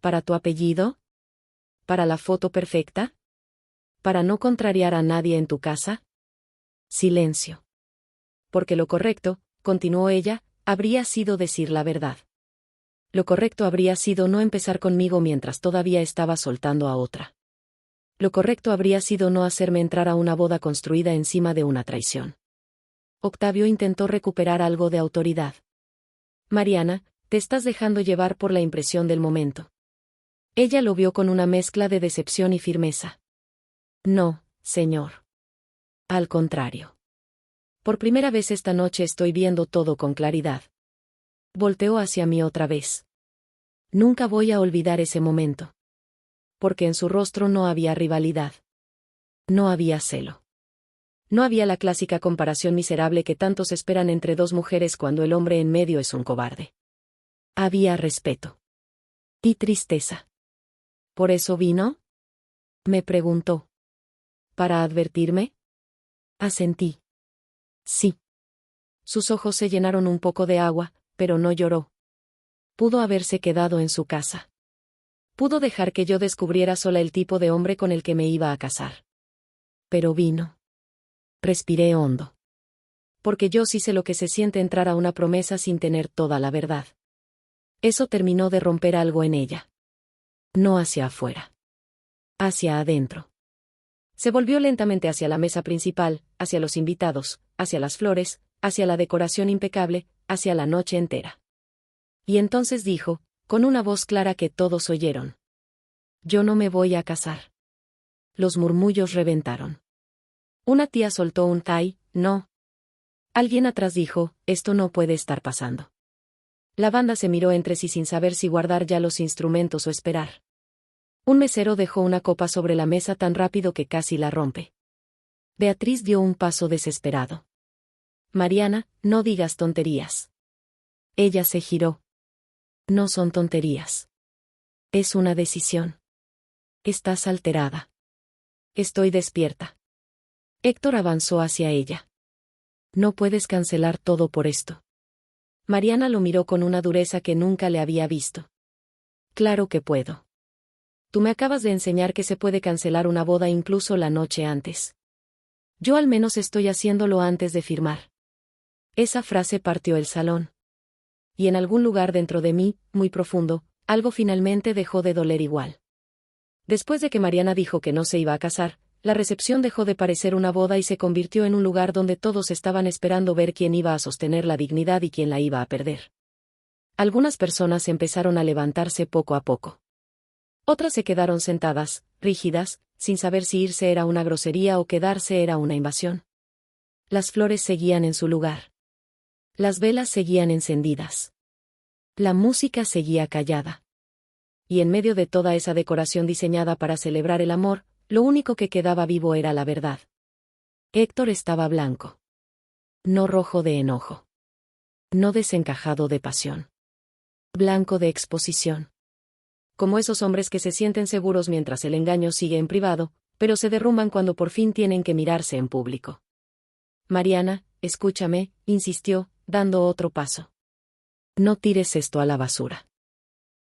¿Para tu apellido? ¿Para la foto perfecta? ¿Para no contrariar a nadie en tu casa? Silencio. Porque lo correcto, continuó ella, habría sido decir la verdad. Lo correcto habría sido no empezar conmigo mientras todavía estaba soltando a otra. Lo correcto habría sido no hacerme entrar a una boda construida encima de una traición. Octavio intentó recuperar algo de autoridad. Mariana, te estás dejando llevar por la impresión del momento. Ella lo vio con una mezcla de decepción y firmeza. No, señor. Al contrario. Por primera vez esta noche estoy viendo todo con claridad. Volteó hacia mí otra vez. Nunca voy a olvidar ese momento. Porque en su rostro no había rivalidad. No había celo. No había la clásica comparación miserable que tantos esperan entre dos mujeres cuando el hombre en medio es un cobarde. Había respeto. Y tristeza. ¿Por eso vino? Me preguntó. ¿Para advertirme? Asentí. Sí. Sus ojos se llenaron un poco de agua, pero no lloró. Pudo haberse quedado en su casa. Pudo dejar que yo descubriera sola el tipo de hombre con el que me iba a casar. Pero vino. Respiré hondo. Porque yo sí sé lo que se siente entrar a una promesa sin tener toda la verdad. Eso terminó de romper algo en ella. No hacia afuera. Hacia adentro. Se volvió lentamente hacia la mesa principal, hacia los invitados, hacia las flores, hacia la decoración impecable, hacia la noche entera. Y entonces dijo, con una voz clara que todos oyeron. Yo no me voy a casar. Los murmullos reventaron. Una tía soltó un "ay, no". Alguien atrás dijo, esto no puede estar pasando. La banda se miró entre sí sin saber si guardar ya los instrumentos o esperar. Un mesero dejó una copa sobre la mesa tan rápido que casi la rompe. Beatriz dio un paso desesperado. Mariana, no digas tonterías. Ella se giró. No son tonterías. Es una decisión. Estás alterada. Estoy despierta. Héctor avanzó hacia ella. No puedes cancelar todo por esto. Mariana lo miró con una dureza que nunca le había visto. Claro que puedo. tú me acabas de enseñar que se puede cancelar una boda incluso la noche antes. Yo al menos estoy haciéndolo antes de firmar. Esa frase partió el salón. Y en algún lugar dentro de mí, muy profundo, algo finalmente dejó de doler igual. Después de que Mariana dijo que no se iba a casar, la recepción dejó de parecer una boda y se convirtió en un lugar donde todos estaban esperando ver quién iba a sostener la dignidad y quién la iba a perder. Algunas personas empezaron a levantarse poco a poco. Otras se quedaron sentadas, rígidas, sin saber si irse era una grosería o quedarse era una invasión. Las flores seguían en su lugar. Las velas seguían encendidas. La música seguía callada. Y en medio de toda esa decoración diseñada para celebrar el amor, lo único que quedaba vivo era la verdad. Héctor estaba blanco. No rojo de enojo. No desencajado de pasión. Blanco de exposición. Como esos hombres que se sienten seguros mientras el engaño sigue en privado, pero se derrumban cuando por fin tienen que mirarse en público. Mariana, escúchame, insistió, dando otro paso. No tires esto a la basura.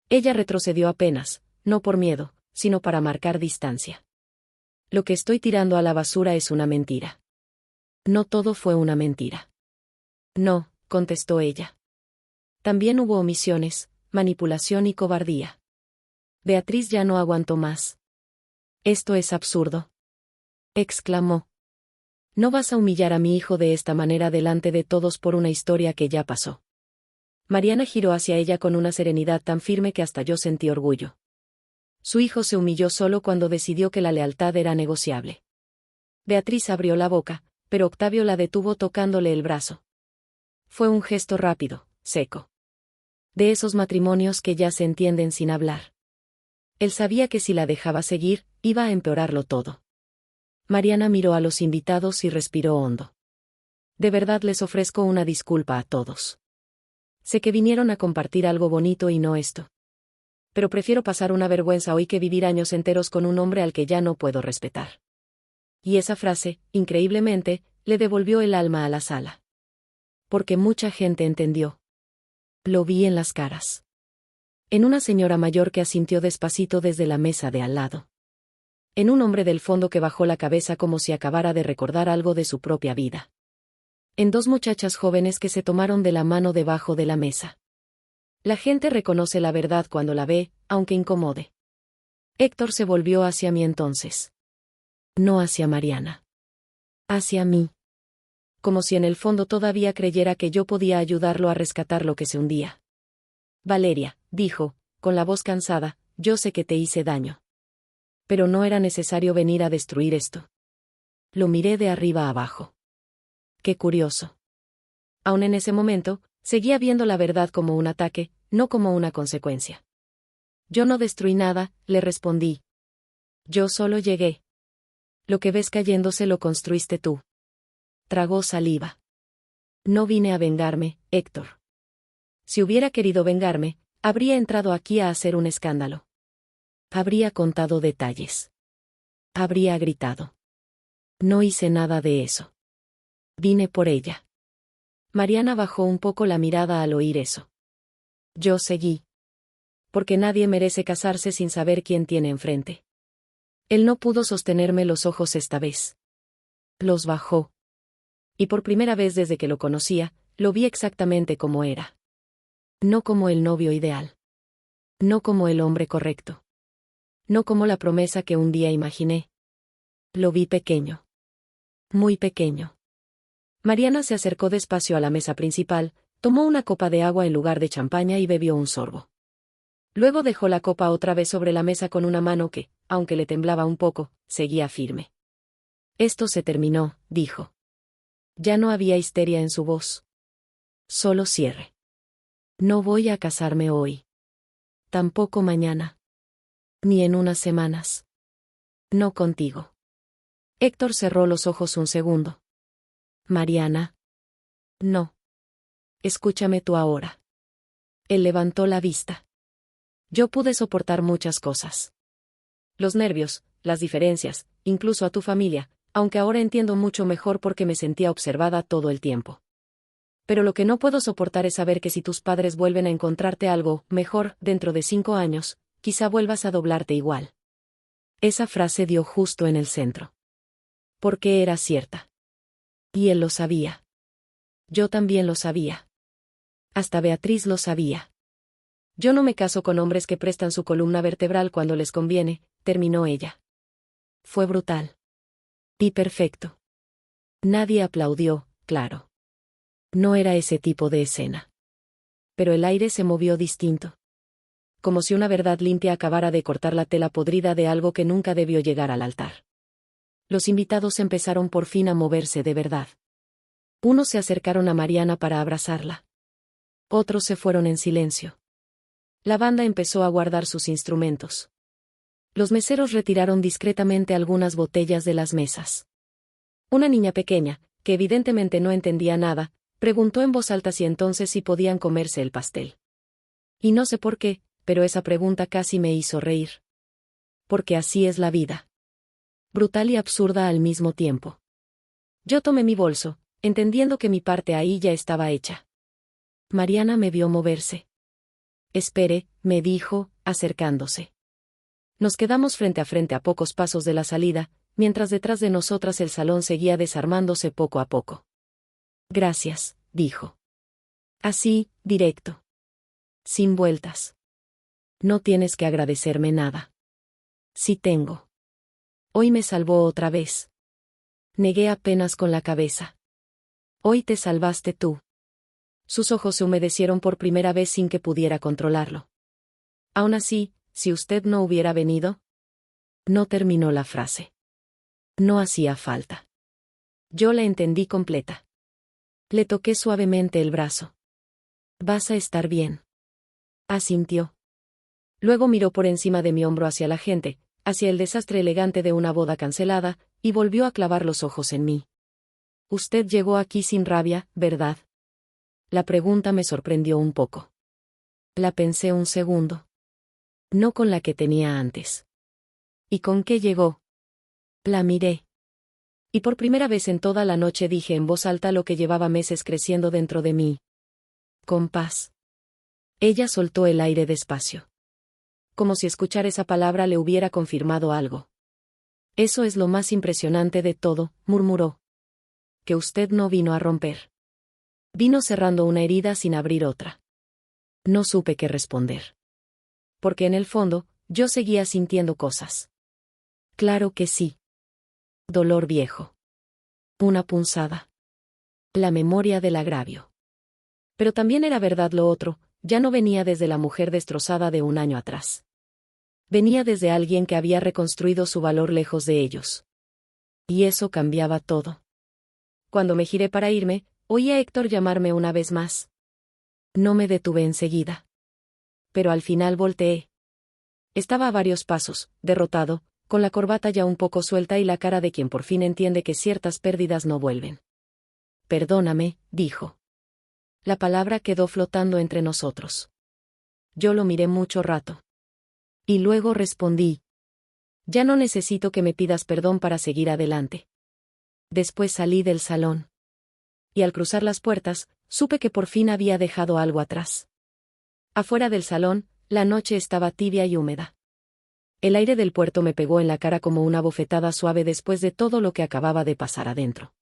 Ella retrocedió apenas, no por miedo, sino para marcar distancia. Lo que estoy tirando a la basura es una mentira. No todo fue una mentira. No, contestó ella. También hubo omisiones, manipulación y cobardía. Beatriz ya no aguantó más. Esto es absurdo. Exclamó. No vas a humillar a mi hijo de esta manera delante de todos por una historia que ya pasó. Mariana giró hacia ella con una serenidad tan firme que hasta yo sentí orgullo. Su hijo se humilló solo cuando decidió que la lealtad era negociable. Beatriz abrió la boca, pero Octavio la detuvo tocándole el brazo. Fue un gesto rápido, seco. De esos matrimonios que ya se entienden sin hablar. Él sabía que si la dejaba seguir, iba a empeorarlo todo. Mariana miró a los invitados y respiró hondo. De verdad les ofrezco una disculpa a todos. Sé que vinieron a compartir algo bonito y no esto. Pero prefiero pasar una vergüenza hoy que vivir años enteros con un hombre al que ya no puedo respetar. Y esa frase, increíblemente, le devolvió el alma a la sala. Porque mucha gente entendió. Lo vi en las caras. En una señora mayor que asintió despacito desde la mesa de al lado. En un hombre del fondo que bajó la cabeza como si acabara de recordar algo de su propia vida. En dos muchachas jóvenes que se tomaron de la mano debajo de la mesa. La gente reconoce la verdad cuando la ve, aunque incomode. Héctor se volvió hacia mí entonces. No hacia Mariana. Hacia mí. Como si en el fondo todavía creyera que yo podía ayudarlo a rescatar lo que se hundía. Valeria, dijo, con la voz cansada, yo sé que te hice daño. Pero no era necesario venir a destruir esto. Lo miré de arriba a abajo. Qué curioso. Aun en ese momento, seguía viendo la verdad como un ataque, no como una consecuencia. Yo no destruí nada, le respondí. Yo solo llegué. Lo que ves cayéndose lo construiste tú. Tragó saliva. No vine a vengarme, Héctor. Si hubiera querido vengarme, habría entrado aquí a hacer un escándalo. Habría contado detalles. Habría gritado. No hice nada de eso. Vine por ella. Mariana bajó un poco la mirada al oír eso. Yo seguí. Porque nadie merece casarse sin saber quién tiene enfrente. Él no pudo sostenerme los ojos esta vez. Los bajó. Y por primera vez desde que lo conocía, lo vi exactamente como era. No como el novio ideal. No como el hombre correcto. No como la promesa que un día imaginé. Lo vi pequeño. Muy pequeño. Mariana se acercó despacio a la mesa principal, tomó una copa de agua en lugar de champaña y bebió un sorbo. Luego dejó la copa otra vez sobre la mesa con una mano que, aunque le temblaba un poco, seguía firme. Esto se terminó, dijo. Ya no había histeria en su voz. Solo cierre. No voy a casarme hoy. Tampoco mañana. Ni en unas semanas. No contigo. Héctor cerró los ojos un segundo. Mariana. No. Escúchame tú ahora. Él levantó la vista. Yo pude soportar muchas cosas. Los nervios, las diferencias, incluso a tu familia, aunque ahora entiendo mucho mejor porque me sentía observada todo el tiempo. Pero lo que no puedo soportar es saber que si tus padres vuelven a encontrarte algo mejor dentro de 5 años, quizá vuelvas a doblarte igual. Esa frase dio justo en el centro. Porque era cierta. Y él lo sabía. Yo también lo sabía. Hasta Beatriz lo sabía. Yo no me caso con hombres que prestan su columna vertebral cuando les conviene, terminó ella. Fue brutal. Y perfecto. Nadie aplaudió, claro. No era ese tipo de escena. Pero el aire se movió distinto. Como si una verdad limpia acabara de cortar la tela podrida de algo que nunca debió llegar al altar. Los invitados empezaron por fin a moverse de verdad. Unos se acercaron a Mariana para abrazarla. Otros se fueron en silencio. La banda empezó a guardar sus instrumentos. Los meseros retiraron discretamente algunas botellas de las mesas. Una niña pequeña, que evidentemente no entendía nada, preguntó en voz alta si entonces sí podían comerse el pastel. Y no sé por qué, pero esa pregunta casi me hizo reír. Porque así es la vida. Brutal y absurda al mismo tiempo. Yo tomé mi bolso, entendiendo que mi parte ahí ya estaba hecha. Mariana me vio moverse. Espere, me dijo, acercándose. Nos quedamos frente a pocos pasos de la salida, mientras detrás de nosotras el salón seguía desarmándose poco a poco. Gracias, dijo. Así, directo. Sin vueltas. No tienes que agradecerme nada. Sí tengo. Hoy me salvó otra vez. Negué apenas con la cabeza. Hoy te salvaste tú. Sus ojos se humedecieron por primera vez sin que pudiera controlarlo. Aún así, si usted no hubiera venido. No terminó la frase. No hacía falta. Yo la entendí completa. Le toqué suavemente el brazo. Vas a estar bien. Asintió. Luego miró por encima de mi hombro hacia la gente, hacia el desastre elegante de una boda cancelada, y volvió a clavar los ojos en mí. Usted llegó aquí sin rabia, ¿verdad? La pregunta me sorprendió un poco. La pensé un segundo. No con la que tenía antes. ¿Y con qué llegó? La miré. Y por primera vez en toda la noche dije en voz alta lo que llevaba meses creciendo dentro de mí. Con paz. Ella soltó el aire despacio. Como si escuchar esa palabra le hubiera confirmado algo. Eso es lo más impresionante de todo, murmuró. Que usted no vino a romper. Vino cerrando una herida sin abrir otra. No supe qué responder. Porque en el fondo, yo seguía sintiendo cosas. Claro que sí. Dolor viejo. Una punzada. La memoria del agravio. Pero también era verdad lo otro, ya no venía desde la mujer destrozada de un año atrás. Venía desde alguien que había reconstruido su valor lejos de ellos. Y eso cambiaba todo. Cuando me giré para irme, oí a Héctor llamarme una vez más. No me detuve enseguida. Pero al final volteé. Estaba a varios pasos, derrotado, con la corbata ya un poco suelta y la cara de quien por fin entiende que ciertas pérdidas no vuelven. Perdóname, dijo. La palabra quedó flotando entre nosotros. Yo lo miré mucho rato. Y luego respondí. Ya no necesito que me pidas perdón para seguir adelante. Después salí del salón. Y al cruzar las puertas, supe que por fin había dejado algo atrás. Afuera del salón, la noche estaba tibia y húmeda. El aire del puerto me pegó en la cara como una bofetada suave después de todo lo que acababa de pasar adentro.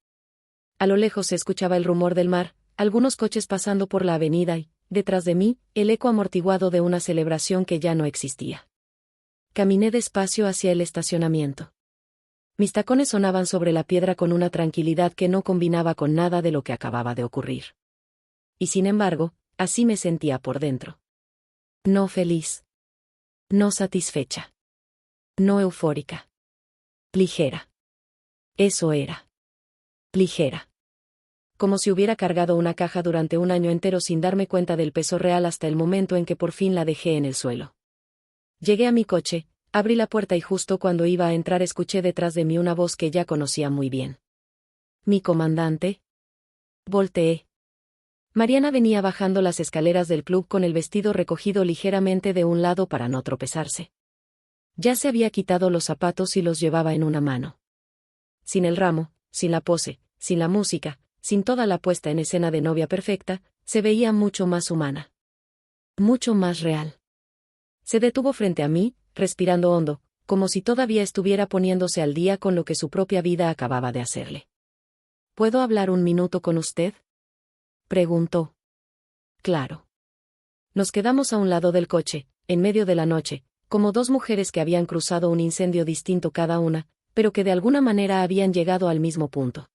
A lo lejos se escuchaba el rumor del mar, algunos coches pasando por la avenida y, detrás de mí, el eco amortiguado de una celebración que ya no existía. Caminé despacio hacia el estacionamiento. Mis tacones sonaban sobre la piedra con una tranquilidad que no combinaba con nada de lo que acababa de ocurrir. Y sin embargo, así me sentía por dentro. No feliz. No satisfecha. No eufórica. Ligera. Eso era. Ligera. Como si hubiera cargado una caja durante un año entero sin darme cuenta del peso real hasta el momento en que por fin la dejé en el suelo. Llegué a mi coche, abrí la puerta y justo cuando iba a entrar escuché detrás de mí una voz que ya conocía muy bien. ¿Mi comandante? Volteé. Mariana venía bajando las escaleras del club con el vestido recogido ligeramente de un lado para no tropezarse. Ya se había quitado los zapatos y los llevaba en una mano. Sin el ramo, sin la pose, sin la música, sin toda la puesta en escena de novia perfecta, se veía mucho más humana. Mucho más real. Se detuvo frente a mí, respirando hondo, como si todavía estuviera poniéndose al día con lo que su propia vida acababa de hacerle. ¿Puedo hablar un minuto con usted?, preguntó. Claro. Nos quedamos a un lado del coche, en medio de la noche, como dos mujeres que habían cruzado un incendio distinto cada una, pero que de alguna manera habían llegado al mismo punto.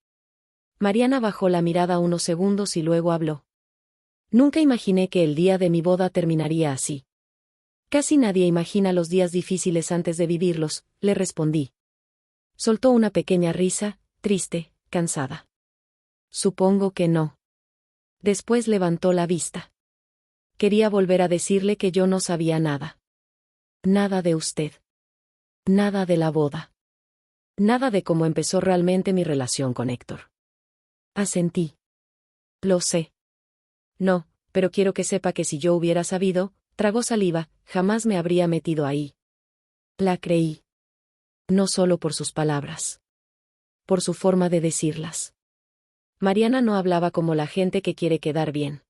Mariana bajó la mirada unos segundos y luego habló. Nunca imaginé que el día de mi boda terminaría así. Casi nadie imagina los días difíciles antes de vivirlos, le respondí. Soltó una pequeña risa, triste, cansada. Supongo que no. Después levantó la vista. Quería volver a decirle que yo no sabía nada. Nada de usted. Nada de la boda. Nada de cómo empezó realmente mi relación con Héctor. Asentí. Lo sé. No, pero quiero que sepa que si yo hubiera sabido, tragó saliva, jamás me habría metido ahí. La creí. No solo por sus palabras. Por su forma de decirlas. Mariana no hablaba como la gente que quiere quedar bien.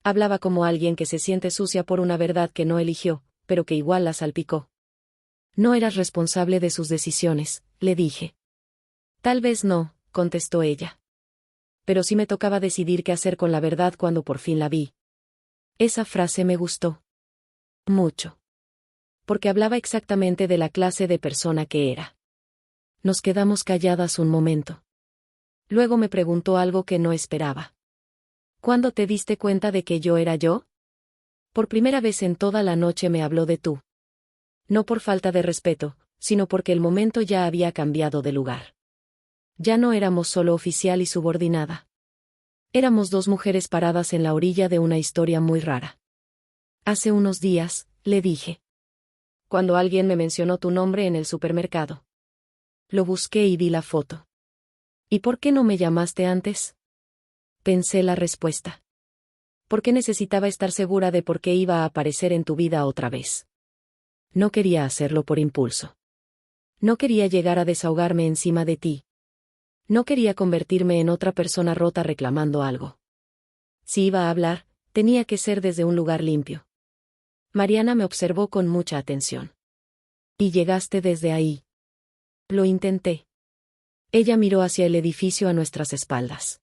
Hablaba como alguien que se siente sucia por una verdad que no eligió, pero que igual la salpicó. No eras responsable de sus decisiones, le dije. Tal vez no, contestó ella. Pero sí me tocaba decidir qué hacer con la verdad cuando por fin la vi. Esa frase me gustó. Mucho. Porque hablaba exactamente de la clase de persona que era. Nos quedamos calladas un momento. Luego me preguntó algo que no esperaba. ¿Cuándo te diste cuenta de que yo era yo? Por primera vez en toda la noche me habló de tú. No por falta de respeto, sino porque el momento ya había cambiado de lugar. Ya no éramos solo oficial y subordinada. Éramos dos mujeres paradas en la orilla de una historia muy rara. Hace unos días, le dije. Cuando alguien me mencionó tu nombre en el supermercado. Lo busqué y vi la foto. ¿Y por qué no me llamaste antes? Pensé la respuesta. Porque necesitaba estar segura de por qué iba a aparecer en tu vida otra vez. No quería hacerlo por impulso. No quería llegar a desahogarme encima de ti. No quería convertirme en otra persona rota reclamando algo. Si iba a hablar, tenía que ser desde un lugar limpio. Mariana me observó con mucha atención. Y llegaste desde ahí. Lo intenté. Ella miró hacia el edificio a nuestras espaldas.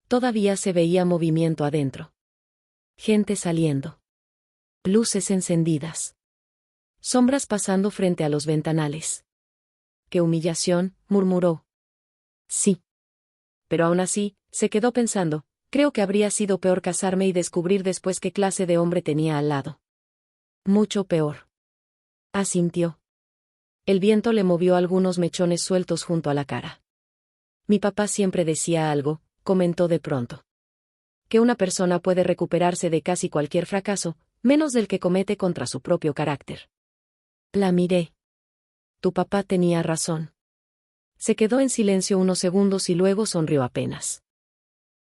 Todavía se veía movimiento adentro. Gente saliendo. Luces encendidas. Sombras pasando frente a los ventanales. ¡Qué humillación!, murmuró. Sí. Pero aún así, se quedó pensando, creo que habría sido peor casarme y descubrir después qué clase de hombre tenía al lado. Mucho peor. Asintió. El viento le movió algunos mechones sueltos junto a la cara. Mi papá siempre decía algo, comentó de pronto. Que una persona puede recuperarse de casi cualquier fracaso, menos del que comete contra su propio carácter. La miré. Tu papá tenía razón. Se quedó en silencio unos segundos y luego sonrió apenas.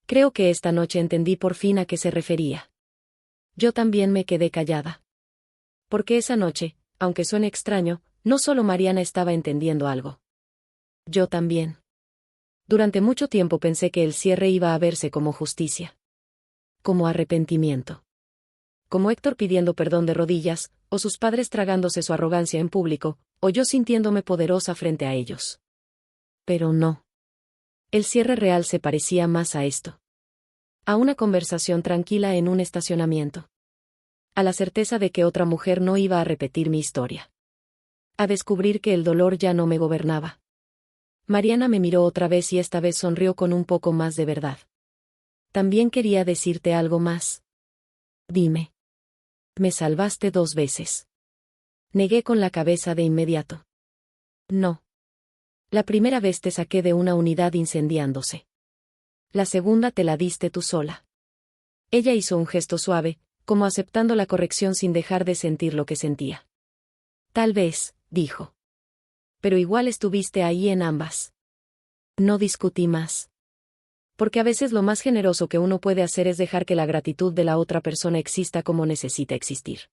Creo que esta noche entendí por fin a qué se refería. Yo también me quedé callada. Porque esa noche, aunque suene extraño, no solo Mariana estaba entendiendo algo. Yo también. Durante mucho tiempo pensé que el cierre iba a verse como justicia. Como arrepentimiento. Como Héctor pidiendo perdón de rodillas, o sus padres tragándose su arrogancia en público, o yo sintiéndome poderosa frente a ellos. Pero no. El cierre real se parecía más a esto. A una conversación tranquila en un estacionamiento. A la certeza de que otra mujer no iba a repetir mi historia. A descubrir que el dolor ya no me gobernaba. Mariana me miró otra vez y esta vez sonrió con un poco más de verdad. También quería decirte algo más. Dime. Me salvaste 2 veces. Negué con la cabeza de inmediato. No. La primera vez te saqué de una unidad incendiándose. La segunda te la diste tú sola. Ella hizo un gesto suave, como aceptando la corrección sin dejar de sentir lo que sentía. Tal vez, dijo. Pero igual estuviste ahí en ambas. No discutí más. Porque a veces lo más generoso que uno puede hacer es dejar que la gratitud de la otra persona exista como necesita existir.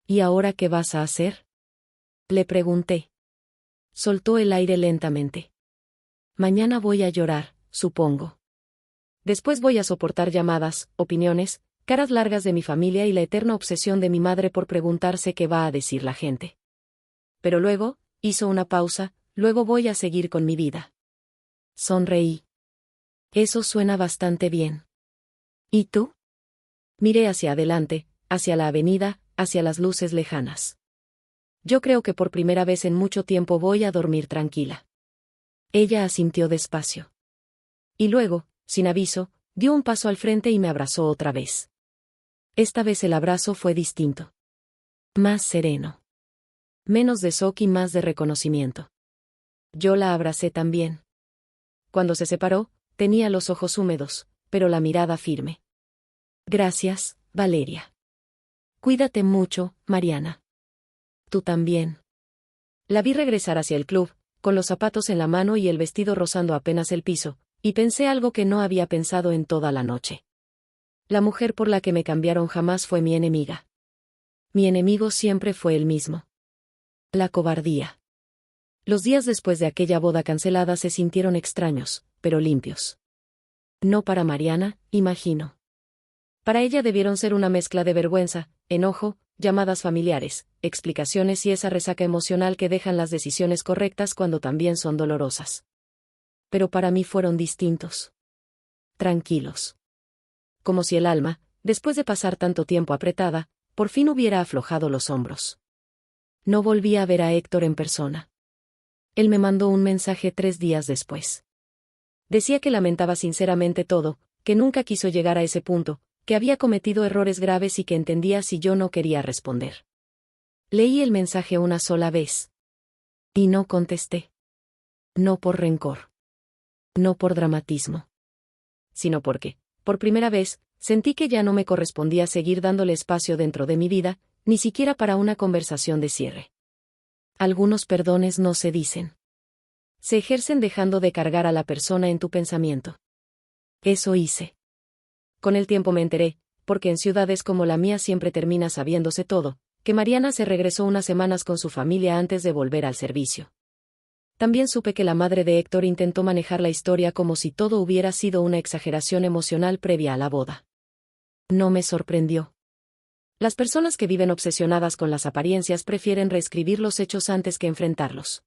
¿Y ahora qué vas a hacer?, le pregunté. Soltó el aire lentamente. Mañana voy a llorar, supongo. Después voy a soportar llamadas, opiniones, caras largas de mi familia y la eterna obsesión de mi madre por preguntarse qué va a decir la gente. Pero luego, hizo una pausa, luego voy a seguir con mi vida. Sonreí. Eso suena bastante bien. ¿Y tú? Miré hacia adelante, hacia la avenida, hacia las luces lejanas. Yo creo que por primera vez en mucho tiempo voy a dormir tranquila. Ella asintió despacio. Y luego, sin aviso, dio un paso al frente y me abrazó otra vez. Esta vez el abrazo fue distinto. Más sereno. Menos de shock y más de reconocimiento. Yo la abracé también. Cuando se separó, tenía los ojos húmedos, pero la mirada firme. Gracias, Valeria. Cuídate mucho, Mariana. Tú también. La vi regresar hacia el club, con los zapatos en la mano y el vestido rozando apenas el piso, y pensé algo que no había pensado en toda la noche. La mujer por la que me cambiaron jamás fue mi enemiga. Mi enemigo siempre fue el mismo. La cobardía. Los días después de aquella boda cancelada se sintieron extraños, pero limpios. No para Mariana, imagino. Para ella debieron ser una mezcla de vergüenza, enojo, llamadas familiares, explicaciones y esa resaca emocional que dejan las decisiones correctas cuando también son dolorosas. Pero para mí fueron distintos. Tranquilos. Como si el alma, después de pasar tanto tiempo apretada, por fin hubiera aflojado los hombros. No volví a ver a Héctor en persona. Él me mandó un mensaje 3 días después. Decía que lamentaba sinceramente todo, que nunca quiso llegar a ese punto, que había cometido errores graves y que entendía si yo no quería responder. Leí el mensaje una sola vez. Y no contesté. No por rencor. No por dramatismo. Sino porque, por primera vez, sentí que ya no me correspondía seguir dándole espacio dentro de mi vida, ni siquiera para una conversación de cierre. Algunos perdones no se dicen. Se ejercen dejando de cargar a la persona en tu pensamiento. Eso hice. Con el tiempo me enteré, porque en ciudades como la mía siempre termina sabiéndose todo, que Mariana se regresó unas semanas con su familia antes de volver al servicio. También supe que la madre de Héctor intentó manejar la historia como si todo hubiera sido una exageración emocional previa a la boda. No me sorprendió. Las personas que viven obsesionadas con las apariencias prefieren reescribir los hechos antes que enfrentarlos.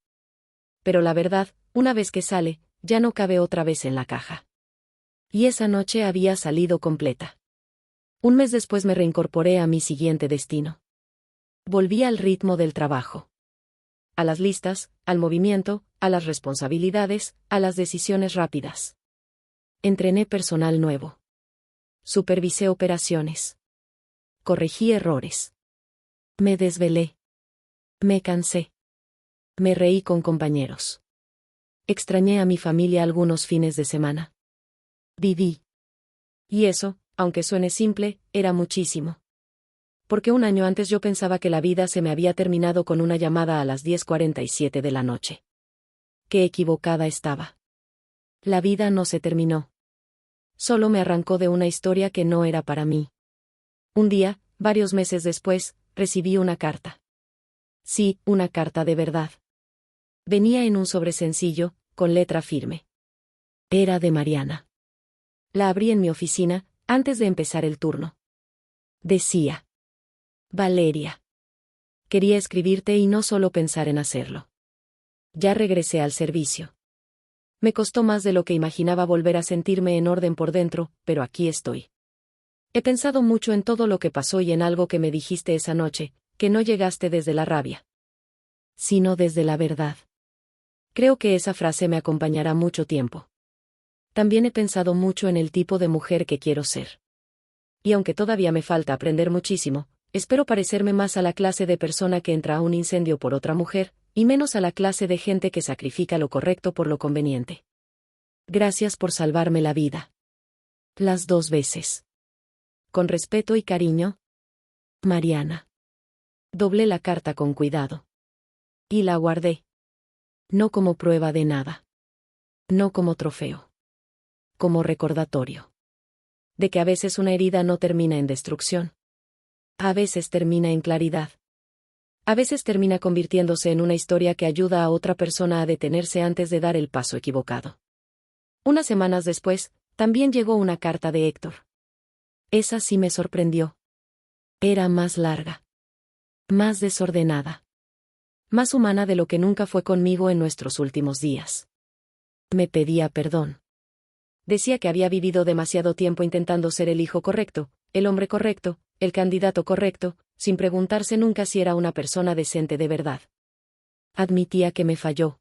Pero la verdad, una vez que sale, ya no cabe otra vez en la caja. Y esa noche había salido completa. Un mes después me reincorporé a mi siguiente destino. Volví al ritmo del trabajo. A las listas, al movimiento, a las responsabilidades, a las decisiones rápidas. Entrené personal nuevo. Supervisé operaciones. Corregí errores. Me desvelé. Me cansé. Me reí con compañeros. Extrañé a mi familia algunos fines de semana. Viví. Y eso, aunque suene simple, era muchísimo. Porque un año antes yo pensaba que la vida se me había terminado con una llamada a las 10:47 de la noche. Qué equivocada estaba. La vida no se terminó. Solo me arrancó de una historia que no era para mí. Un día, varios meses después, recibí una carta. Sí, una carta de verdad. Venía en un sobre sencillo, con letra firme. Era de Mariana. La abrí en mi oficina, antes de empezar el turno. Decía: Valeria. Quería escribirte y no solo pensar en hacerlo. Ya regresé al servicio. Me costó más de lo que imaginaba volver a sentirme en orden por dentro, pero aquí estoy. He pensado mucho en todo lo que pasó y en algo que me dijiste esa noche, que no llegaste desde la rabia, sino desde la verdad. Creo que esa frase me acompañará mucho tiempo. También he pensado mucho en el tipo de mujer que quiero ser. Y aunque todavía me falta aprender muchísimo, espero parecerme más a la clase de persona que entra a un incendio por otra mujer, y menos a la clase de gente que sacrifica lo correcto por lo conveniente. Gracias por salvarme la vida. Las 2 veces. Con respeto y cariño, Mariana. Doblé la carta con cuidado. Y la guardé. No como prueba de nada. No como trofeo. Como recordatorio. De que a veces una herida no termina en destrucción. A veces termina en claridad. A veces termina convirtiéndose en una historia que ayuda a otra persona a detenerse antes de dar el paso equivocado. Unas semanas después, también llegó una carta de Héctor. Esa sí me sorprendió. Era más larga. Más desordenada. más humana de lo que nunca fue conmigo en nuestros últimos días. Me pedía perdón. Decía que había vivido demasiado tiempo intentando ser el hijo correcto, el hombre correcto, el candidato correcto, sin preguntarse nunca si era una persona decente de verdad. Admitía que me falló.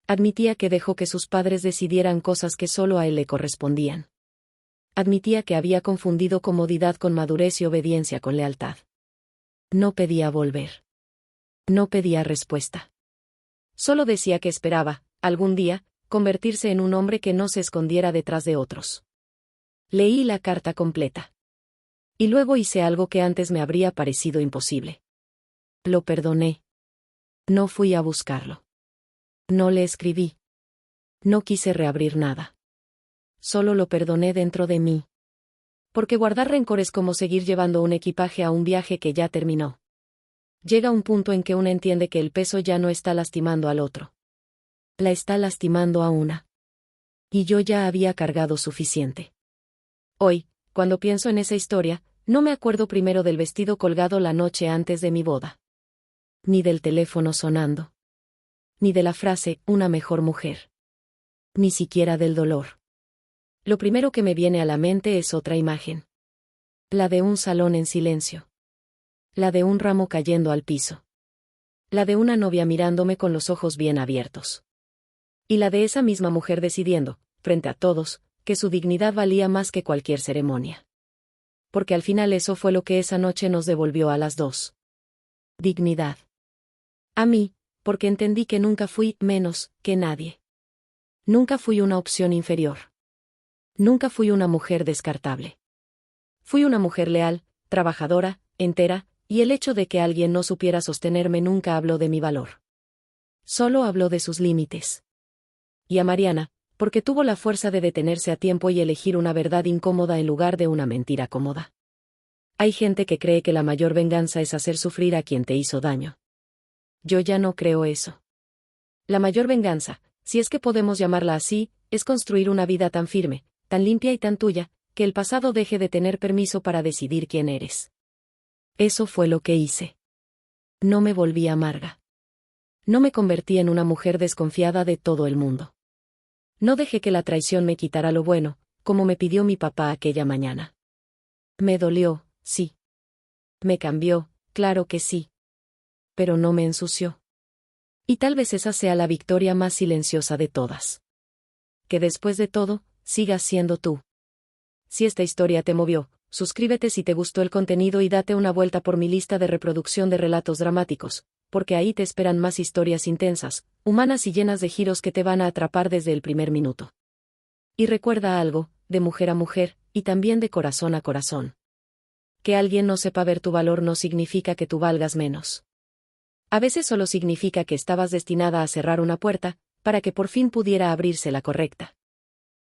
Admitía que dejó que sus padres decidieran cosas que solo a él le correspondían. Admitía que había confundido comodidad con madurez y obediencia con lealtad. No pedía volver. No pedía respuesta. Solo decía que esperaba, algún día, convertirse en un hombre que no se escondiera detrás de otros. Leí la carta completa. Y luego hice algo que antes me habría parecido imposible. Lo perdoné. No fui a buscarlo. No le escribí. No quise reabrir nada. Solo lo perdoné dentro de mí. Porque guardar rencor es como seguir llevando un equipaje a un viaje que ya terminó. Llega un punto en que uno entiende que el peso ya no está lastimando al otro. La está lastimando a una. Y yo ya había cargado suficiente. Hoy, cuando pienso en esa historia, no me acuerdo primero del vestido colgado la noche antes de mi boda. Ni del teléfono sonando. Ni de la frase, una mejor mujer. Ni siquiera del dolor. Lo primero que me viene a la mente es otra imagen. La de un salón en silencio. La de un ramo cayendo al piso. La de una novia mirándome con los ojos bien abiertos. Y la de esa misma mujer decidiendo, frente a todos, que su dignidad valía más que cualquier ceremonia. Porque al final eso fue lo que esa noche nos devolvió a las dos. Dignidad. A mí, porque entendí que nunca fui menos que nadie. Nunca fui una opción inferior. Nunca fui una mujer descartable. Fui una mujer leal, trabajadora, entera, y el hecho de que alguien no supiera sostenerme nunca habló de mi valor. Solo habló de sus límites. Y a Mariana, porque tuvo la fuerza de detenerse a tiempo y elegir una verdad incómoda en lugar de una mentira cómoda. Hay gente que cree que la mayor venganza es hacer sufrir a quien te hizo daño. Yo ya no creo eso. La mayor venganza, si es que podemos llamarla así, es construir una vida tan firme, tan limpia y tan tuya, que el pasado deje de tener permiso para decidir quién eres. Eso fue lo que hice. No me volví amarga. No me convertí en una mujer desconfiada de todo el mundo. No dejé que la traición me quitara lo bueno, como me pidió mi papá aquella mañana. Me dolió, sí. Me cambió, claro que sí. Pero no me ensució. Y tal vez esa sea la victoria más silenciosa de todas. Que después de todo, sigas siendo tú. Si esta historia te movió, suscríbete si te gustó el contenido y date una vuelta por mi lista de reproducción de relatos dramáticos, porque ahí te esperan más historias intensas, humanas y llenas de giros que te van a atrapar desde el primer minuto. Y recuerda algo, de mujer a mujer, y también de corazón a corazón. Que alguien no sepa ver tu valor no significa que tú valgas menos. A veces solo significa que estabas destinada a cerrar una puerta, para que por fin pudiera abrirse la correcta.